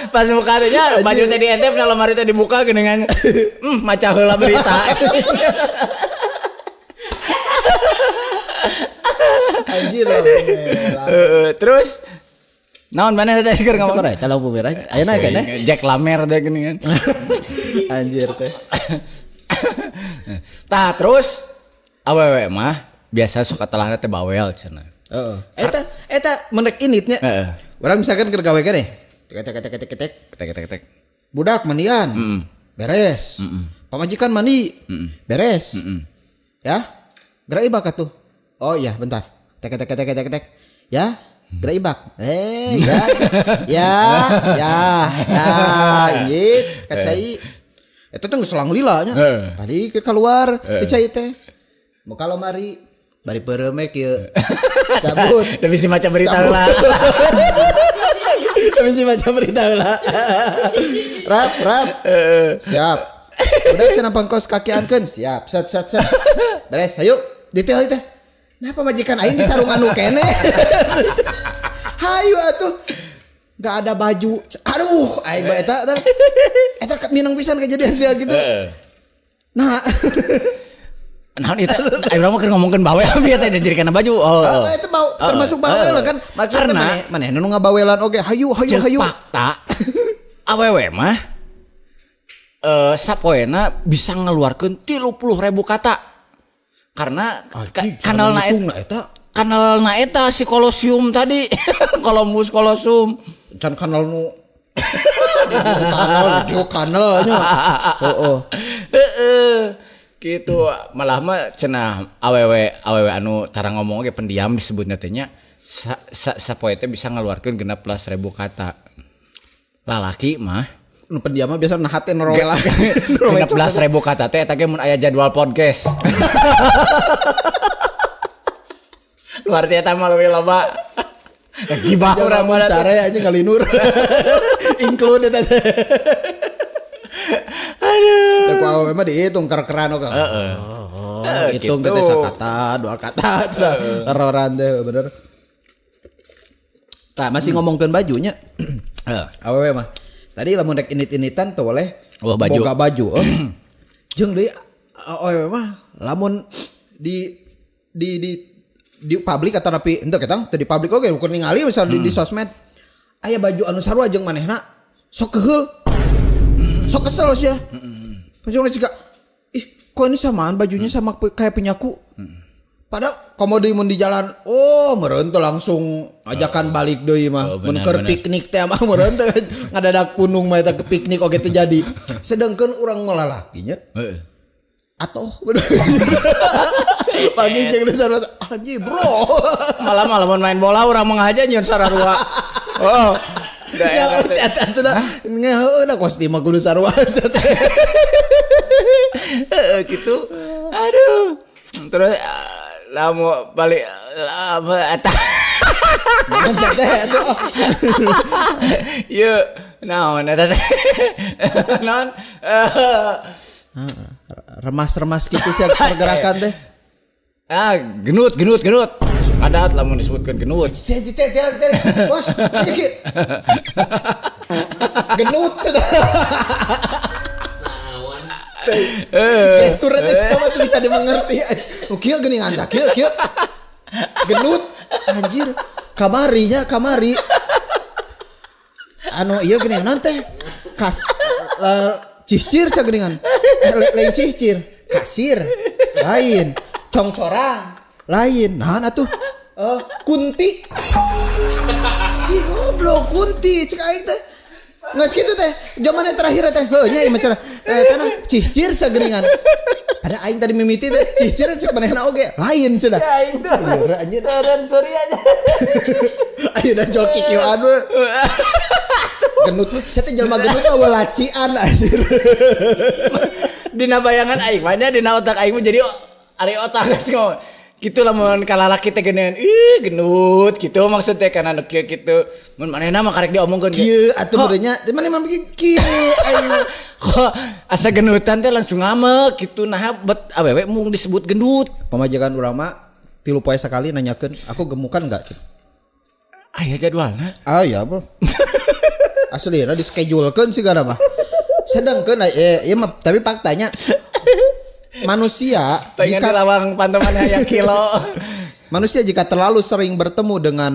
Pas buka nya baju teh di entep na lemari teh dibuka geuningan maca heula berita. Anjir lampu merah. Terus naon mana tadi keur ngomong? Coba eta lampu merah. Ayeuna keneh. Jack Lamer teh geuningan. Anjir teh. Tah terus awewe mah biasa suka telahna teh bawel cenah. Heeh. Eta menek initnya. Heeh. Urang misalkan keur gawe keneh. Ketek. Budak mandian. Beres. Pamajikan mandi. Beres. Ya. Gerak ibak atuh. Oh iya, bentar. Tek. Ya. Gerak ibak. Ya. Injit kacai. Eta teh geus selang lila nya. Tadi keluar dicai teh. Muka lomari bari peureum kieu. Cabut. Da bisi maca berita heula. Bisi maca berita heula. Rap. Siap. Udah cenah pangkos kakiankeun. Siap. Set. Beres, ayo. Detail teh. Napa majikan aing di sarung anu kene? Hayu atuh. Gak ada baju. Aduh, aing bae eta minang pisan kejadian sia gitu. Nah, naon eta? Aing urang mah keur ngomongkeun bawel bieu teh dijadikeun baju. Itu termasuk bawel kan. Maksudna maneh nu ngabawelan oge. Hayu. Fakta. Awewe mah sapoena bisa ngeluarkeun 30.000 kata. Karena kanal kanalna eta si kolosium tadi. kolosum. Can kanal nu kanalnya. Gitu malah mah cenah awewe anu tara ngomong ge pendiam disebutna teh nya sapoe teh bisa ngaluarkeun 16.000 kata. Lalaki mah nu pendiam mah biasa nahatin rowe lah. 16.000 kata teh eta ge mun aya jadwal podcast. Luar biasa mah leuwih loba. Gibah urang mah sare aja ngalinur. Include eta. Aduh. Da ku mah dihitung keran oke. Hitung teh sakata, 2 kata cenah. Roran teh bener. Tah masih ngomongkeun bajunya. Awewe mah. Tadi lamun rek init-initan tuh boleh boga baju. Jeung deui awewe mah lamun di publik atau tapi henteu ketang teu di publik oge ukur ningali misal di sosmed aya baju anu sarua jeung manehna sok keheul. Sok kesel sih ya. Pajong juga kok ini samaan bajunya sama kayak penyaku. Padahal komodi mun di jalan, meureun teh langsung ajakan balik deui mah. Mun keur piknik teh mah meureun teh ngadadak punung mah eta ke piknik oge teh jadi. Sedengkeun urang lalakinya. Atau pagi jeung dasar anjing bro. Malam mun main bola urang menghaja nyeun sararua. Ya itu dah ngeheuna kostum mah kudu sarua. Gitu. Aduh. Terus lamu balik eta. Mun teh atuh. Ieu naon eta teh. Naon? Remas-remas kitu sia pergerakan teh. Genut. Adat lamun disebutkan genut. Bos, iki. Genut cenah. Gestur teh sama tuh bisa dimengerti. Kieu geuningan tah, kieu. Genut anjir. Kamari. Anu ieu geuningan teh. Cicir ca geuningan. Lain cicir, kasir. Lain. Congcorang. Lain. Nahan atuh. Kunti. Si goblok Kunti cek aing teh. Geus kitu teh. Jamana terakhir teh heuh nya ieu mah cenah. Tanah cicir ca geuningan. Ada aing tadi mimiti teh cicir cek manehna oge. Lain cenah. Anjir. Dan sorry aja. Ayo dan jol kikioan we. Genut sia teh jelema genut mah walacian anjir. Dina bayangan aing mah nya dina otak aing mah jadi ari otak geus ngomong. Kitu lamun kalalaki teh geuneun genut kitu maksudnya kana nu kieu kitu mun manehna mah karek diomongkeun kieu atuh beureunya maneh mah bikin kieu aing kok asa genutan teh langsung ngamek kitu nah bet awewe mung disebut gendut. Pamajikan urang mah 3 poe sakali nanyakeun aku gemukan enggak aya jadwalna aya bro. Aslina di schedulekeun sigana mah sedangkeun ieu mah tapi faktanya manusia pengen jika lawang pantomannya aya kilo. Manusia jika terlalu sering bertemu dengan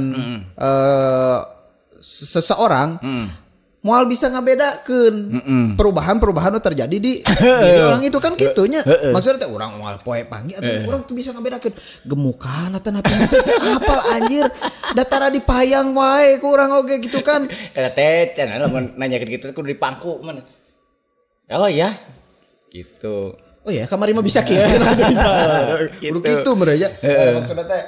seseorang moal bisa ngabedakeun perubahan-perubahan nu terjadi di diri orang itu kan kitunya. Maksudnya teh urang moal poe panggi atau urang tuh bisa ngabedakeun gemukan atau napi teh apal anjir datara dipayang wae ku urang oge gitu kan. Eta teh cenah lamun nanyakeun kitu kudu dipangku man. Oh iya. Gitu. Oh ya, kamari mah bisa kieu. Kudu kitu meureun maksudna teh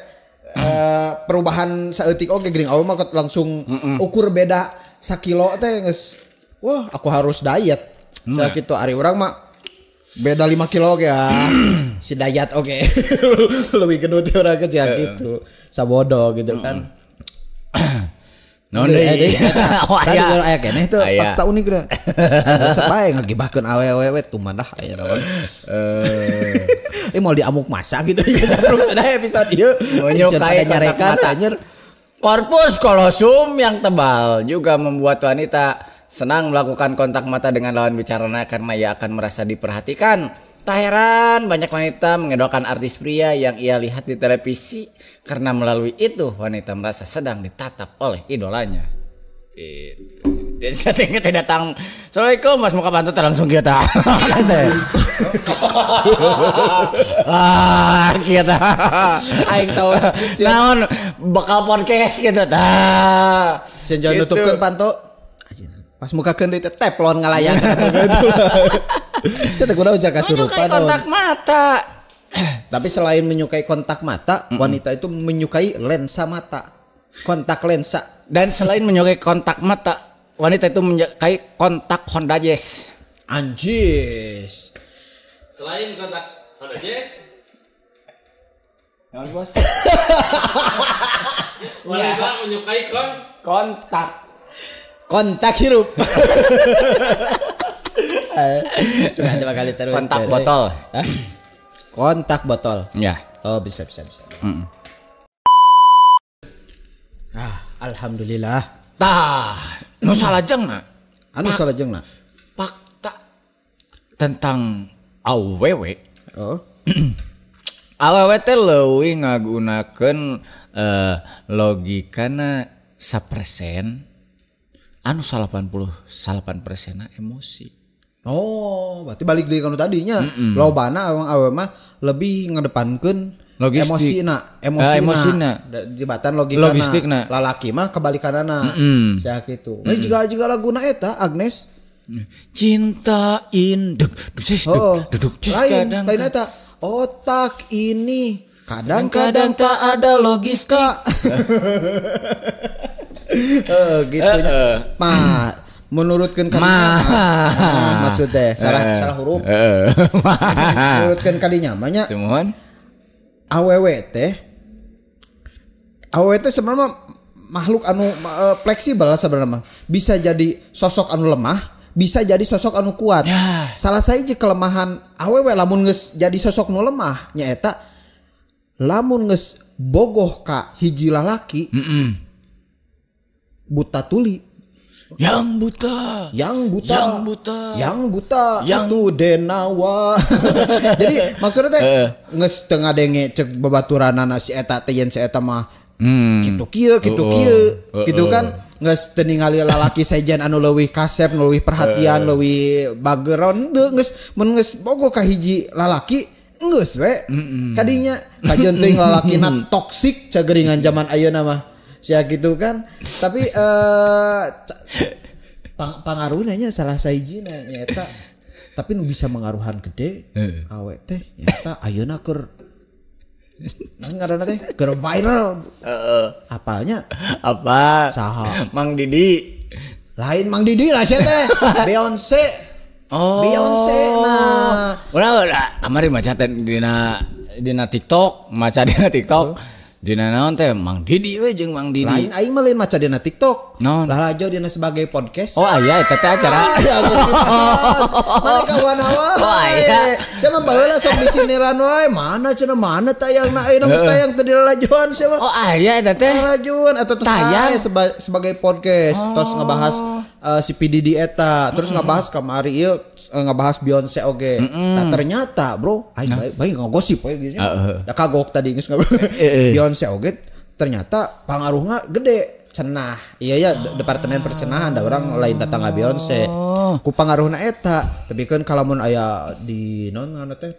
perubahan saeutik oge geuning awewe mah langsung ukur beda sakilo teh geus wah aku harus diet. Sakitu ari urang mah beda 5 kilo oge si diet oge. Leuwih gendut urang ge gitu. Sabodo gitu kan. Non deui. Tadi aya keneh teh fakta unik dah. Resep bae ngagibahkeun awewe tumandah aya naon. Mau diamuk masa gitu ya terus ada episode ieu. Menyukai nyarekan anjir. Korpus kolosum yang tebal juga membuat wanita senang melakukan kontak mata dengan lawan bicaranya karena ia akan merasa diperhatikan. Tak heran banyak wanita mengidolakan artis pria yang ia lihat di televisi karena melalui itu wanita merasa sedang ditatap oleh idolanya. Jadi settingnya teh datang. Assalamualaikum Mas muka bantu langsung kita. Kita. Aing tahu Naon bakal podcast gitu tah. senjau nutupkeun panto. Pas mukakeun deui teh teflon ngalayangan gitu. Saya teh kudu ujar kasurupan. Menyukai kontak mata. Tapi selain menyukai kontak mata, wanita itu menyukai lensa mata. Kontak lensa. Dan selain menyukai kontak mata, wanita itu menyukai kontak Honda Jazz. Anjis. Selain kontak Honda Jazz, Naon bos? wanita menyukai Kontak. Kontak hirup. Sudah coba kali terus. Kontak botol. Hah? Kontak botol. Ya. Oh bisa. Alhamdulillah. Tah, nu salajengna. Anu salajengna. Fakta tentang awewe. Oh. Awewe teh leuwih ngagunakeun logikana 1% anu 88% emosi. Oh, berarti balik deui kana tadinya. Lobana awewe mah lebih ngadepankeun emosina. Dibatan logikana. Lalaki mah kebalikanana. Sia kitu. Geus juga laguna eta Agnes. Cinta induk duduk lain eta otak ini kadang-kadang tak ada logika. Gitunya. Menurutkan kalinya maksudnya salah huruf. Menurutkan kalinya banyak. Semuan. Awewe teh sebenarnya makhluk anu fleksibel sebenarnya. Bisa jadi sosok anu lemah, bisa jadi sosok anu kuat. Ya. Salah saiji kelemahan awewe lamun geus jadi sosok nu lemah nyaeta lamun geus bogoh ka hiji lalaki buta tuli. Yang buta itu denawa. Jadi maksudnya teh geus teu ngadenge cek babaturanana si eta teh yen si eta mah kitu kieu gitu kan geus teu ningali lalaki sejen anu leuwih kasep, leuwih perhatian, leuwih background geus mun geus bogoh ka hiji lalaki geus we kadinya kajeun teuing lalakina toksik cageringan zaman ayeuna mah. Sia gitu kan. Tapi pangaruhnya salah saijina nyata. Tapi nu bisa mengaruhan gede awe teh nyata ayeuna keur ngaranna teh keur viral. Apalnya? Apa? Saha? Mang Didi. Lain Mang Didi lah sia teh. Beyonce. Beyonce nah. Udah kamari maca teh dina TikTok, dina naon teh Mang Didi we jeung Mang Didi. Lain aing mah lain maca dina TikTok. Naon? Lah lajo dina sebagai podcast. Oh aya eta teh acara. Ya geus dibahas. Mana kawan wae. Oh aya. Saya mah baheula sok disiniran wae. Mana cenah mana tayangna ayeuna geus tayang teu dilajoan sia mah. Oh aya eta teh. Lajoan atau tayang sebagai podcast terus ngebahas si P Didi eta, terus ngebahas kamari ieu ngebahas Beyonce oge. Nah ternyata bro, aing bae ngogosip we geus. Da kagok tadi geus Beyonce oge ternyata pangaruhna gede cenah. Iya ya departemen percenahan da urang lain tatangga Beyonce. Ku pangaruhna eta, tapi kan kalamun aya di non ngaranna teh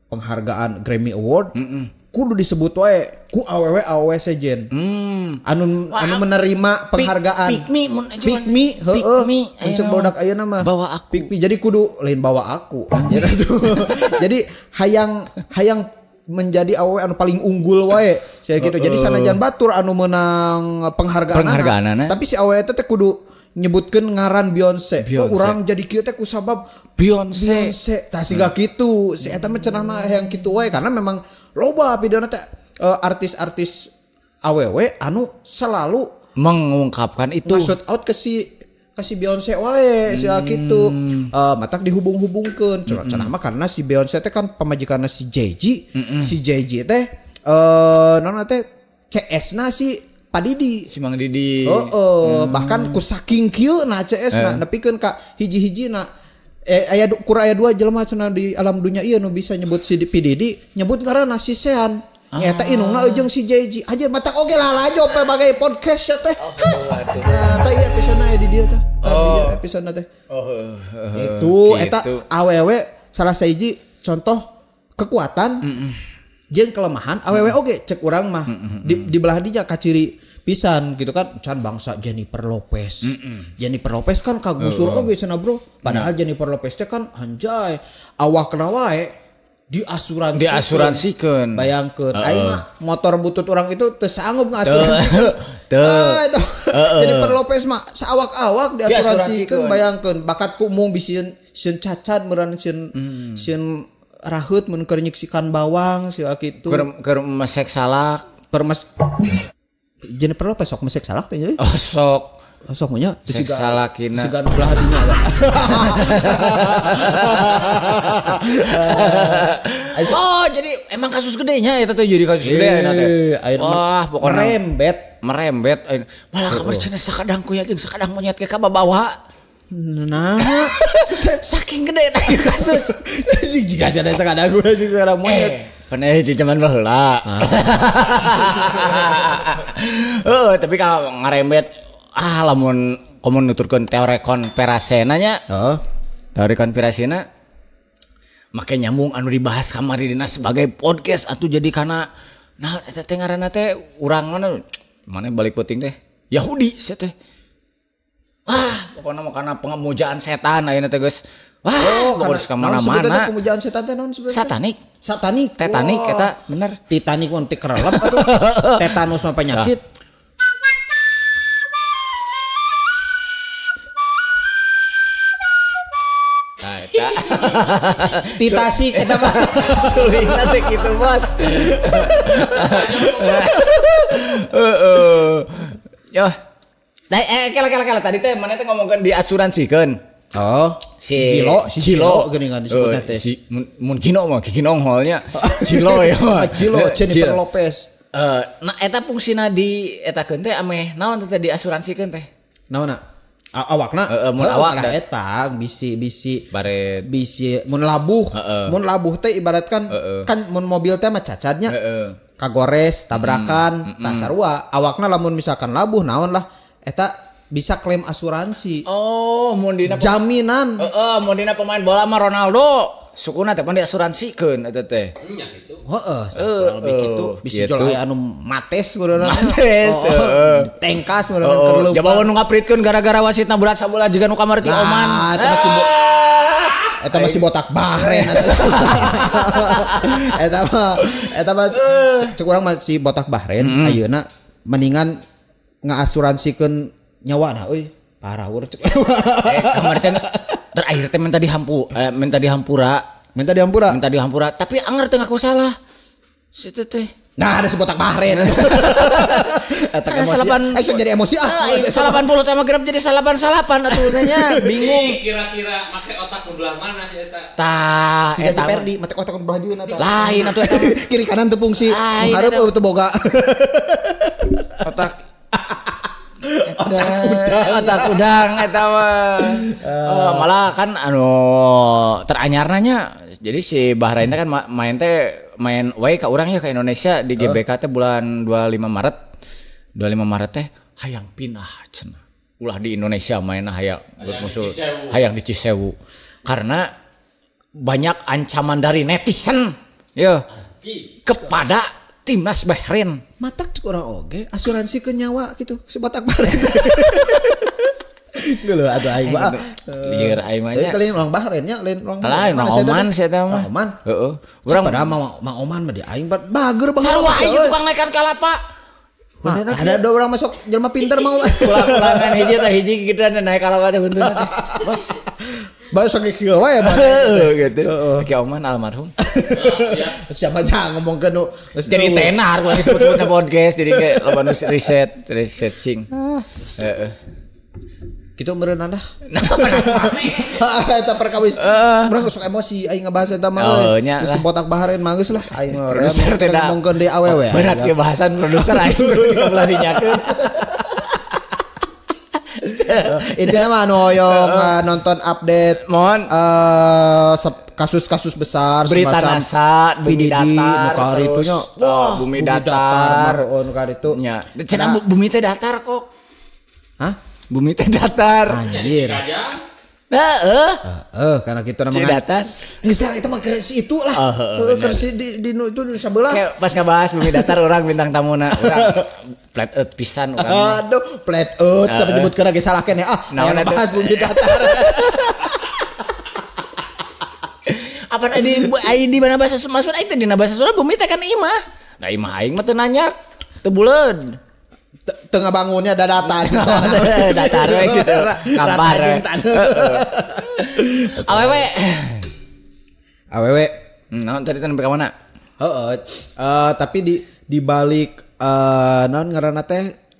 penghargaan Grammy Award kudu disebut wae ku awewe sejen. Anu menerima penghargaan. Pick me heueuh. Untuk bodak ayeuna mah. Bawa aku. Pick me jadi kudu lain bawa aku. Jadi hayang menjadi awewe anu paling unggul wae. Saya gitu. Jadi sanajan batur anu menang penghargaan. Tapi si awewe teh kudu nyebutkeun ngaran Beyonce. Oh urang jadi kieu teh ku sabab Beyonce. Tah siga kitu. Si eta mah cenah mah hayang kitu wae karena memang loba pidana teh artis-artis awewe anu selalu mengungkapkan itu. Shout out ke si Beyonce wae sia kitu. Matak dihubung-hubungkeun. Cenah mah karena si Beyonce teh kan pamajikanna si Jay-Z. Si Jay-Z teh naon teh CS-na si Pak Didi. Si Mang Didi. Bahkan ku saking kieu na CS-na nepikeun ka hiji-hijina aya 2 jelema cenah di alam dunia ieu nu bisa nyebut si P Didi nyebut ngaranna si Sean. Nyata inungna jeung si JJ aja matak oge lah job bagai podcast ya teh. Tah ieu episode di dia teh. Tadi episode teh. Itu eta awewe salah sahiji contoh kekuatan jeung kelemahan awewe oge cek urang mah. Di belah dinya kaciri pisan gitu kan can bangsa Jennifer Lopez. Jennifer Lopez kan kagusur oge cenah bro. Padahal Jennifer Lopez teh kan anjay awakna wae diasuransikan. Bayangkeun aing mah motor butut orang itu teu sanggup ngasuransikan. Jennifer Lopez mah saawak-awak diasuransikan bayangkeun bakatku mung bisieun sieun cacat meureun sieun rahut mun keur nyiksikan bawang sia kitu. Keur mesek salak. Jennifer Lopez sok mesek salak teh nya. Oh sok. Sok nya sek salakina. Sigan belah dinya eta. Oh jadi emang kasus gedenya eta teh jadi kasus gede eta teh. Wah pokona merembet malah kabar cenah sakadang kuyat jeung sakadang monyet ke ka bawa. Nah saking gede teh kasus. Jika ada sakadang gue jeung sakadang monyet. Pernah di zaman baheula. Tapi ka ngarembet lamun komun nuturkeun teori konspirasina nya. Teori konspirasina make nyambung anu dibahas kamari dina sebagai podcast atuh jadi kana nah eta teh ngaranna teh urang mana balik penting teh Yahudi sia teh. Pokona makana pengemujaan setan ayeuna teh geus geus ka mana-mana. Pemujaan setan teh naon sebenarnya? Satanik. Titanic eta bener. Titanic mun teh kerelep atuh. Tetanus mah penyakit. Titasi kita mah sulingna teh kitu bos. Yo. Kala tadi teh mana teh ngomongkeun diasuransikan. Si Jilo geuningan disebutna teh. Mun Gino mah Ginong nya. Jilo ya. Jilo Jennifer Lopez. Nah eta fungsina di eta keun teh ameh naon teh diasuransikan teh? Naonna? Awakna mun awak eta bisi baret bisi mun labuh teh ibaratkan kan mun mobil teh mah cacadnya kagores tabrakan tah sarua awakna lamun misalkan labuh naon lah eta bisa klaim asuransi. Mun dina jaminan. Mun dina pemain bola mah Ronaldo sukuna teh pan diasuransikeun eta teh. Nya kitu. Lebih kitu bisi jol aya anu mates kuduna. Tengkas kuduna keur leumpang. Jabawan nu ngapritkeun gara-gara wasitna berat sabola jiga nu kamar ti Oman. Eta masih botak Bahrain eta mah cek urang masih botak Bahrain ayeuna mendingan ngaasuransikeun nyawana euy parah urang cek. Kamar teh terakhir teh minta dihampura tapi anger teh ngaku salah situ teh nah ada sebotak Bahrain eta emosi ayo jadi emosi 80 teh mah genep jadi salapan atuh nya bingung kira-kira make otak belah mana sih eta tah si Perdi make otak belah dieun eta lain atuh eta kiri kanan teu fungsi hareup teu boga otak udang eta mah. Malah kan anu teranyarnanya jadi si Bahrain teh kan main wae ka urang ya ke Indonesia di GBK teh bulan 25 Maret teh hayang pindah cenah. Ulah di Indonesia mainna hayang musuh hayang di Cisewu. Karena banyak ancaman dari netizen ya kepada timnas Bahrain. Matak cek orang oge asuransi ke nyawa gitu sebatak Bahrain. Geuleuh atuh aing mah. Lieur aing mah nya. Lain orang Bahrain nya, lain orang Oman sia teh mah. Oman. Heeh. Urang Mang Oman mah di aing bager banget. Sarua aing tukang naikkan kalapa. Ada orang masuk jelema pinter mau. Pulang-pulangan hiji kita naik kalapa teh buntutna teh. Bos. Bae sakit kieu wae gitu. Ki Oman almarhum. Siapa jangan ngomongkeun nu jadi tenar gua disebut-sebutna podcast jadi kayak loba nu researching. Heeh. Kitu meureun dah. Eta perkawis. Urang sok emosi aing ngebahas eta mah. Geus botak Bahrain mah geus lah aing mah. Ngomongkeun deui awewe. Berat ke bahasan produser aing belah dinyakeun. Intinya mah anu hoyong nonton update kasus-kasus besar berita semacam NASA, bumi datar, nukar terus, itunya wah bumi datar. nukar itu nya cenah bumi teh datar kok. hah Bumi teh datar. anjir karena kita namanya datar. bisa itu mah kersi itu lah kersi di itu di sebelah Kayak pas ngabahas bumi datar orang bintang tamuna orang flat earth pisan orang. aduh flat earth sampai nyebut kena ge salah keneh Naon aya atuh? bahas bumi datar Apa di mana bahasa maksud aing teh dina bahasa Sunda bumi teh kan imah. Da imah aing mah teu nanya teu buleud. tengah bangunnya ada datar Datar we gitu. Kampar. Awewe. Naon tadi sampai ka mana? Tapi di balik naon ngaranna teh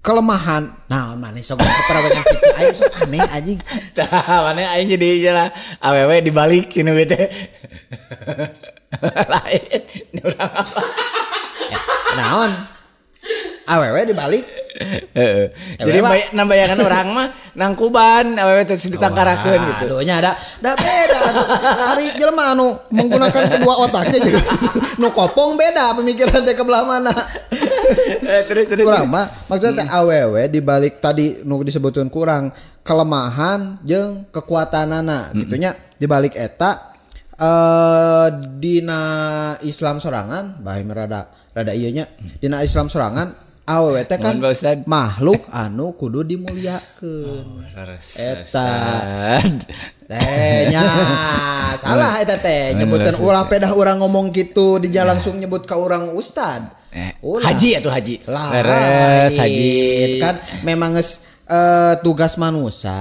kelemahan. Nah, mana sok perawetan kitu aing sok aneh anjing. Tah, mana aing jadi jalan awewe dibalik sini we teh. Lain urang apa? Naon? Awewe dibalik. Jadi nambayangan orang mah nangkuban awewe teh ditangkarakeun gitu. Aduh nya ada beda atuh. Ari jelema anu menggunakan kedua otaknya juga. Nu kopong beda pemikiran teh ke belah mana. Terus Kurang mah maksudnya awewe dibalik tadi nu disebutkeun kurang kelemahan jeung kekuatanana gitunya dibalik eta dina Islam sorangan bae rada ieu nya dina Islam sorangan awewe teh kan makhluk anu kudu dimuliakeun. Eta nya salah eta teh nyebutan ulah pedah urang ngomong gitu di jalan langsung nyebut ka urang ustad. Haji atuh haji. Leres haji kan memang geus tugas manusia.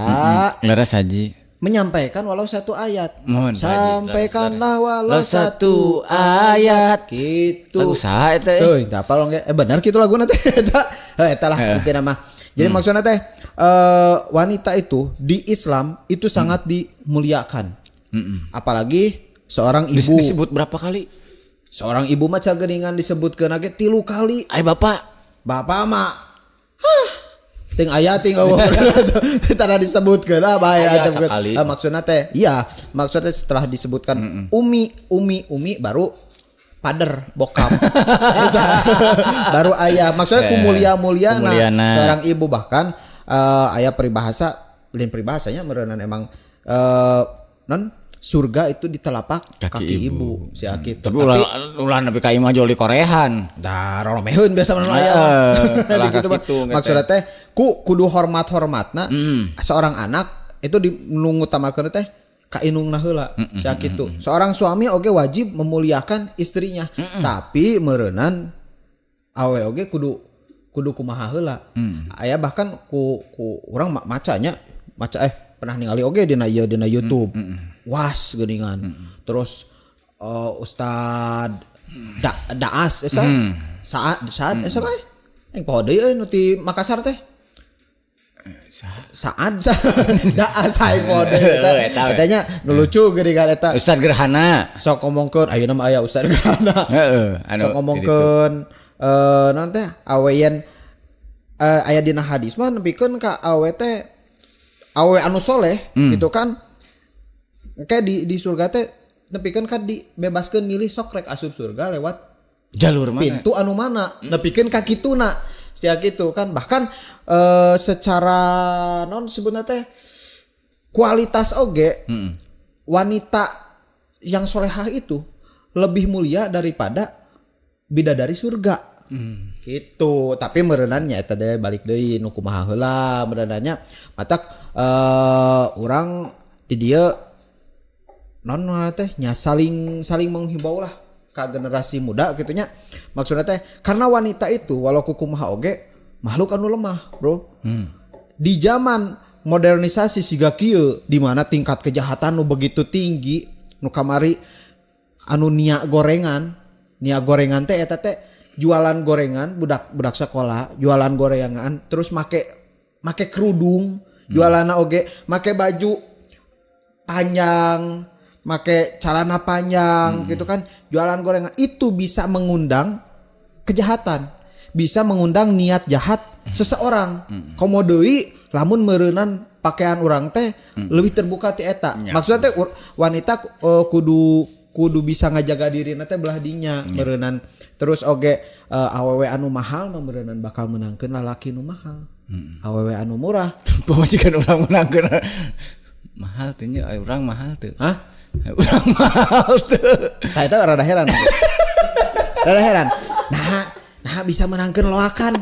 Leres haji. Menyampaikan walau satu ayat. Sampaikanlah walau satu ayat. Gitu. Lagu saha eta? Teuing tah apal ge. Bener kitu laguna teh eta. Eta lah intina mah. Jadi maksudnya teh wanita itu di Islam itu sangat dimuliakan. Apalagi seorang ibu. Disebut berapa kali? Seorang ibu mah cageningan disebutkeun ge 3 kali. Ai bapak Mah ting aya ting tara disebutkeun lah bae maksudna teh iya maksudnya setelah disebutkan umi baru pader bokap baru aya maksudnya mulia seorang ibu bahkan aya peribahasanya meureunna emang non surga itu di telapak kaki ibu si kitu. Tapi ulah nepi ka imah joli korehan. Da romeheun biasa mun aya. Gitu maksudna teh kudu hormat-hormatna seorang anak itu ngutamakeun teh ka inungna heula si kitu. Seorang suami oge wajib memuliakan istrinya. Tapi meureunnan awe oge kudu kumaha heula. Aya bahkan ku urang macanya pernah ningali oge dina YouTube. Was geuningan. Terus Ustad Daas esa saat esa bae. Eng poho deui nu ti Makassar teh. Saat Daas aing poho deui eta. Katanya nu lucu geuningan eta. Ustad Gerhana. Sok ngomongkeun ayeuna mah aya Ustad Gerhana. Sok ngomongkeun naon teh aweyan aya dina hadis mah nepikeun ka awe teh awe anu soleh gitu kan kayak di surga teh nepikeun kan dibebaskeun milih sok rek asup surga lewat jalur mana pintu anu mana nepikeun ka kituna sia kitu kan bahkan secara non sebutna teh kualitas oge wanita yang solehah itu lebih mulia daripada bidadari surga gitu. Tapi meureunannya eta teh balik deui nu kumaha heula meureunannya matak urang di dieu non teh nya saling menghimbau lah ka generasi muda gitu nya. Maksudna teh karena wanita itu walau kumaha oge makhluk anu lemah, Bro. Di zaman modernisasi siga kieu di mana tingkat kejahatan nu begitu tinggi nu kamari anu nia gorengan teh eta teh jualan gorengan budak sekolah jualan gorengan terus make kerudung jualana oge make baju panjang make celana panjang gitu kan jualan gorengan itu bisa mengundang kejahatan bisa mengundang niat jahat seseorang komo deui lamun meureunnan pakaian orang teh lebih terbuka ti eta. Ya. Maksudnya teh wanita kudu bisa ngajaga diri teh belah dinya meureunnan. Terus oge awewe anu mahal mah meureunnan bakal menangkeun lalaki nu mahal. Awewe anu murah pamajikan urang menangkeun mahal teh nya urang mahal teu. hah? Urang mahal teu. Tah eta rada heran. Rada heran. Nah bisa menangkeun loakan.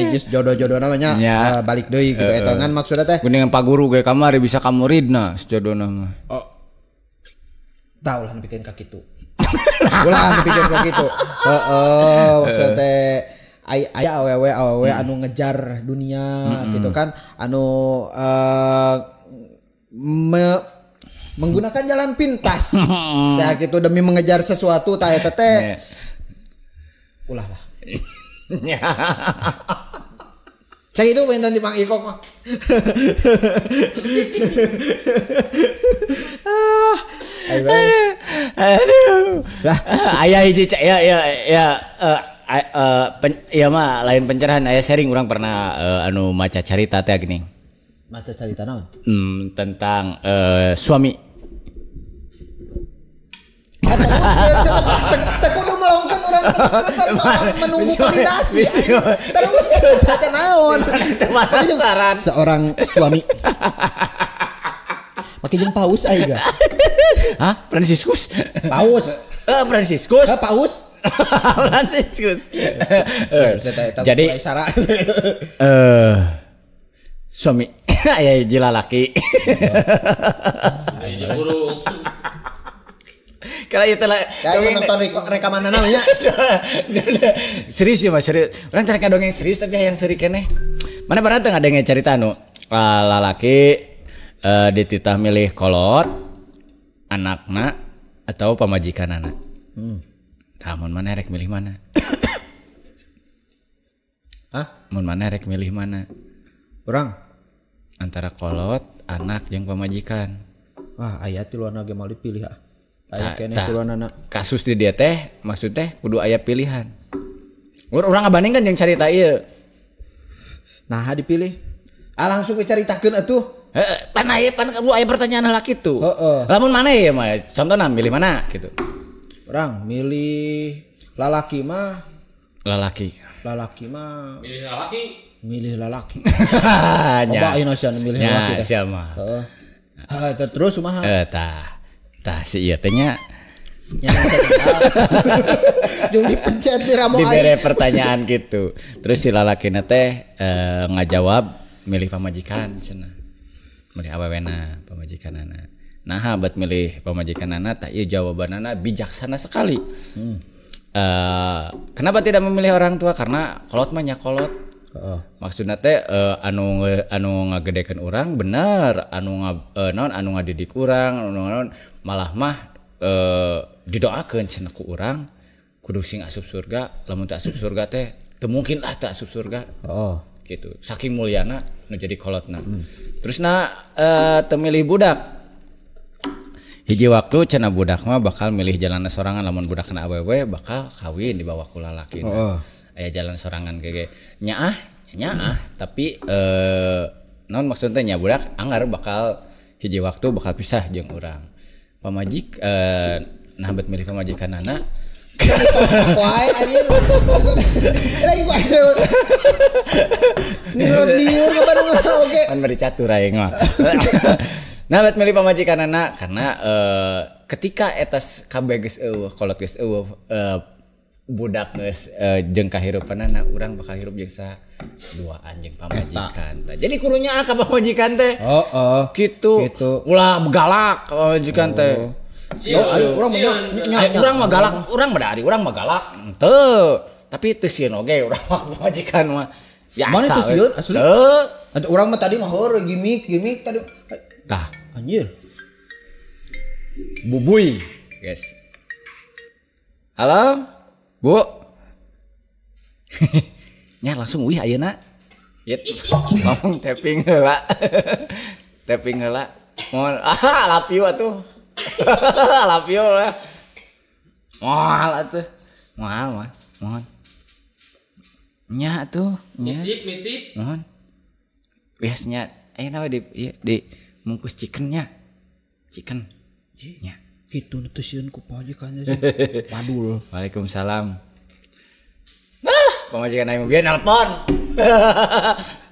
Just jodoh-jodoh namanya Ya. balik deui gitu eta ngan maksudna teh. Kuningan Pak Guru ge kamari bisa kamuridna sejodohna mah. Oh. Tahu lah bikin ka kitu. Ulah bikin ka kitu. Heeh, maksudna teh aya awewe anu ngejar dunia gitu kan, anu menggunakan jalan pintas. Saya gitu demi mengejar sesuatu tah eta teh. Ulah lah. Cek itu pengen di Mang Ikok mah. Aduh. Lah, aya hiji ya mah lain pencerahan aya sharing urang pernah anu maca carita teh gini. Maca carita naon? Tentang suami. Terus kudu melongkan orang terus-terusan soal menunggu validasi. Terus cerita naon? Seorang suami. Pakai jeung paus aing ga. Hah? Franciscus? Paus. Franciscus? Paus. Franciscus. Jadi suami aya hiji lalaki. Ayo burung. Kalau itu lah, kayak nonton rekaman namanya. Serius ya mas, serius. Orang cari dongeng serius tapi yang seri keneh. Mana pernah tuh ngadengin cerita anu lalaki dititah milih kolot, anakna atau pamajikan anak. Mun mana rek milih mana? Hah? Mun mana rek milih mana? Orang antara kolot, anak jeung pamajikan. Wah, aya ti luarna ge mau dipilih ah. Aya keneh tiluanana. Kasus di dia teh maksud teh kudu aya pilihan. Urang ngabandingkeun jeung carita ieu. Nah, dipilih. Langsung dicaritakeun atuh. Heeh, pan kudu aya pertanyaan laki tuh. Heeh. Lamun mana ya mah contohna milih mana gitu. Orang milih lalaki mah Lalaki Milih mah laki. milih lalaki. Nya. Coba ayeuna sia milih lalaki Nya teh. sia mah. Heeh. Terus kumaha? Tah si ieu teh nya Jeung dipencet di ramo dibere aing. pertanyaan gitu. Terus si lalakina teh ngajawab milih pamajikan cenah. Milih awewena pamajikanana. Nah, buat milih pamajikanana tah ieu jawabanana bijaksana sekali. Kenapa tidak memilih orang tua? Karena kolot mah nya kolot. Maksudna teh anu ngagedekeun urang bener, anu ngadidik urang, malah mah didoakeun cenah ku urang kudu sing asup surga, lamun teu asup surga teh teu mungkin lah teu asup surga. Gitu. Saking mulyana nu jadi kolotna. Terusna teu milih budak. Hiji waktu cenah budak mah bakal milih jalan sorangan, lamun budakna awewe bakal kawin di bawah ku lalakina. Aya jalan sorangan gege nyaah tapi naon maksudnya nya budak anggar bakal hiji waktu bakal pisah jeung urang pamajik nah bet milih pamajikanana Wae anjir. Lain gua. Nilot lieur ka Bandung oge. kan bari catur aing mah nah bet milih pamajikanana karena ketika etas kabeh geus eueuh kolot geus eueuh budak geus jeung kahirupanana urang bakal hirup jeung duaan jeung pamajikan. Jadi kurunya ka pamajikan teh. Kitu. Ulah galak pamajikan teh. Urang mah galak, urang mah dari urang mah galak. Teu. Tapi teu sieun oge urang mah pamajikan mah. Biasa. Mana teu sieun asli? Teu. Ada urang mah tadi mah heur gimik tadi. Tah, Anjir. Bubuy, guys. Halo? Bu. Nya langsung wih ayeuna. Yet. Ngomong tapping heula. Tapping heula. Mohon love you atuh. Love you lah. Moal atuh. Moal mah. Mohon. Nya tuh, nya. Nitip. Mohon. Biasanya nama di mungkus chickennya. Chicken. Nya. Gitu nu teu sieun ku pamajikannya. Padul. Waalaikumsalam. Pamajikan aing biar nelpon.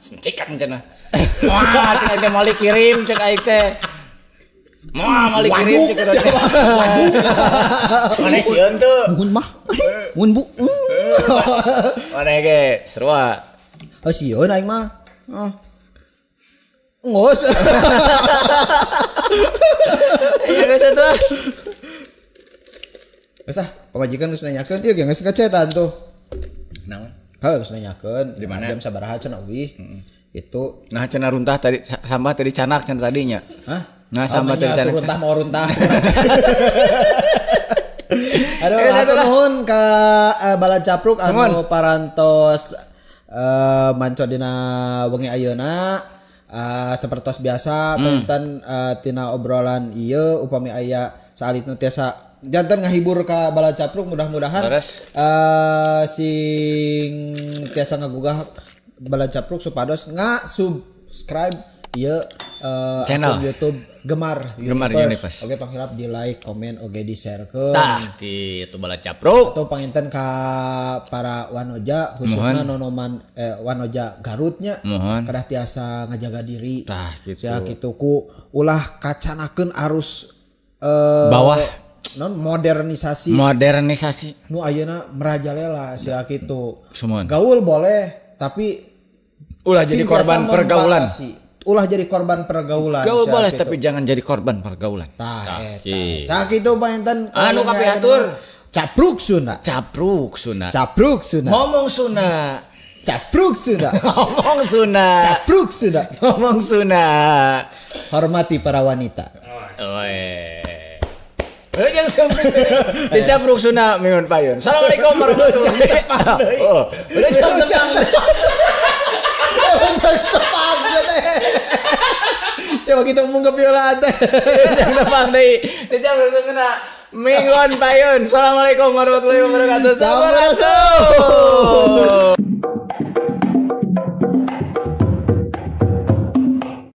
Chicken cenah. Wah, cek aing mau kirim cek aing teh. Mau kirim cek waduh. Mana sieun tuh? Mun mah. Mun bu. Mana ge serua. Sieun aing mah. Ngos. Ya geus atuh. Geus pamajikan geus nanyakeun ieu geus ngecetan tuh. Naon? Geus nanyakeun Di mana? jam sabaraha cenah euy. Itu Nah cenah runtah tadi sampah tadi canak cenah tadinya. hah? Nah sampah tadi canak. runtah mau runtah. Aduh, hatur nuhun ka Balad Capruk anu parantos manco dina wengi ayeuna. Sepertos biasa penten tina obrolan ieu upami aya salitnu tiasa janten ngahibur ka Balad Capruk mudah-mudahan sing tiasa ngagugah Balad Capruk supados subscribe ieu channel akun YouTube Gemar Universe. Oke tong hilap di like, komen, oke di sharekeun. Tah kitu Balad Capruk. Atau panginten ka para wanoja khususnya nonoman wanoja Garutnya kedah tiasa ngajaga diri. Tah gitu. Sia kitu ku ulah kacanakeun arus bawah non modernisasi nu ayeuna merajalela sia kitu. Gaul boleh tapi ulah jadi korban pergaulan. Ulah jadi korban pergaulan. Gaul boleh gitu. Tapi jangan jadi korban pergaulan. Tah eta. Sakitu panginten anu kapiatur Capruk Sunda. Capruk Sunda. Capruk Sunda. Ngomong Sunda. Capruk Sunda. Ngomong Sunda. Capruk Sunda. Ngomong Sunda. Hormati para wanita. Jangan sampai dicapruk Sunda mingun payun. Assalamualaikum warahmatullahi wabarakatuh. Udah jam tepang teh. Siapa kita ngomong ke viola teh. Jangan tepang deui. Dicapruk Sunda mingun payun. Assalamualaikum warahmatullahi wabarakatuh. Sampurasun.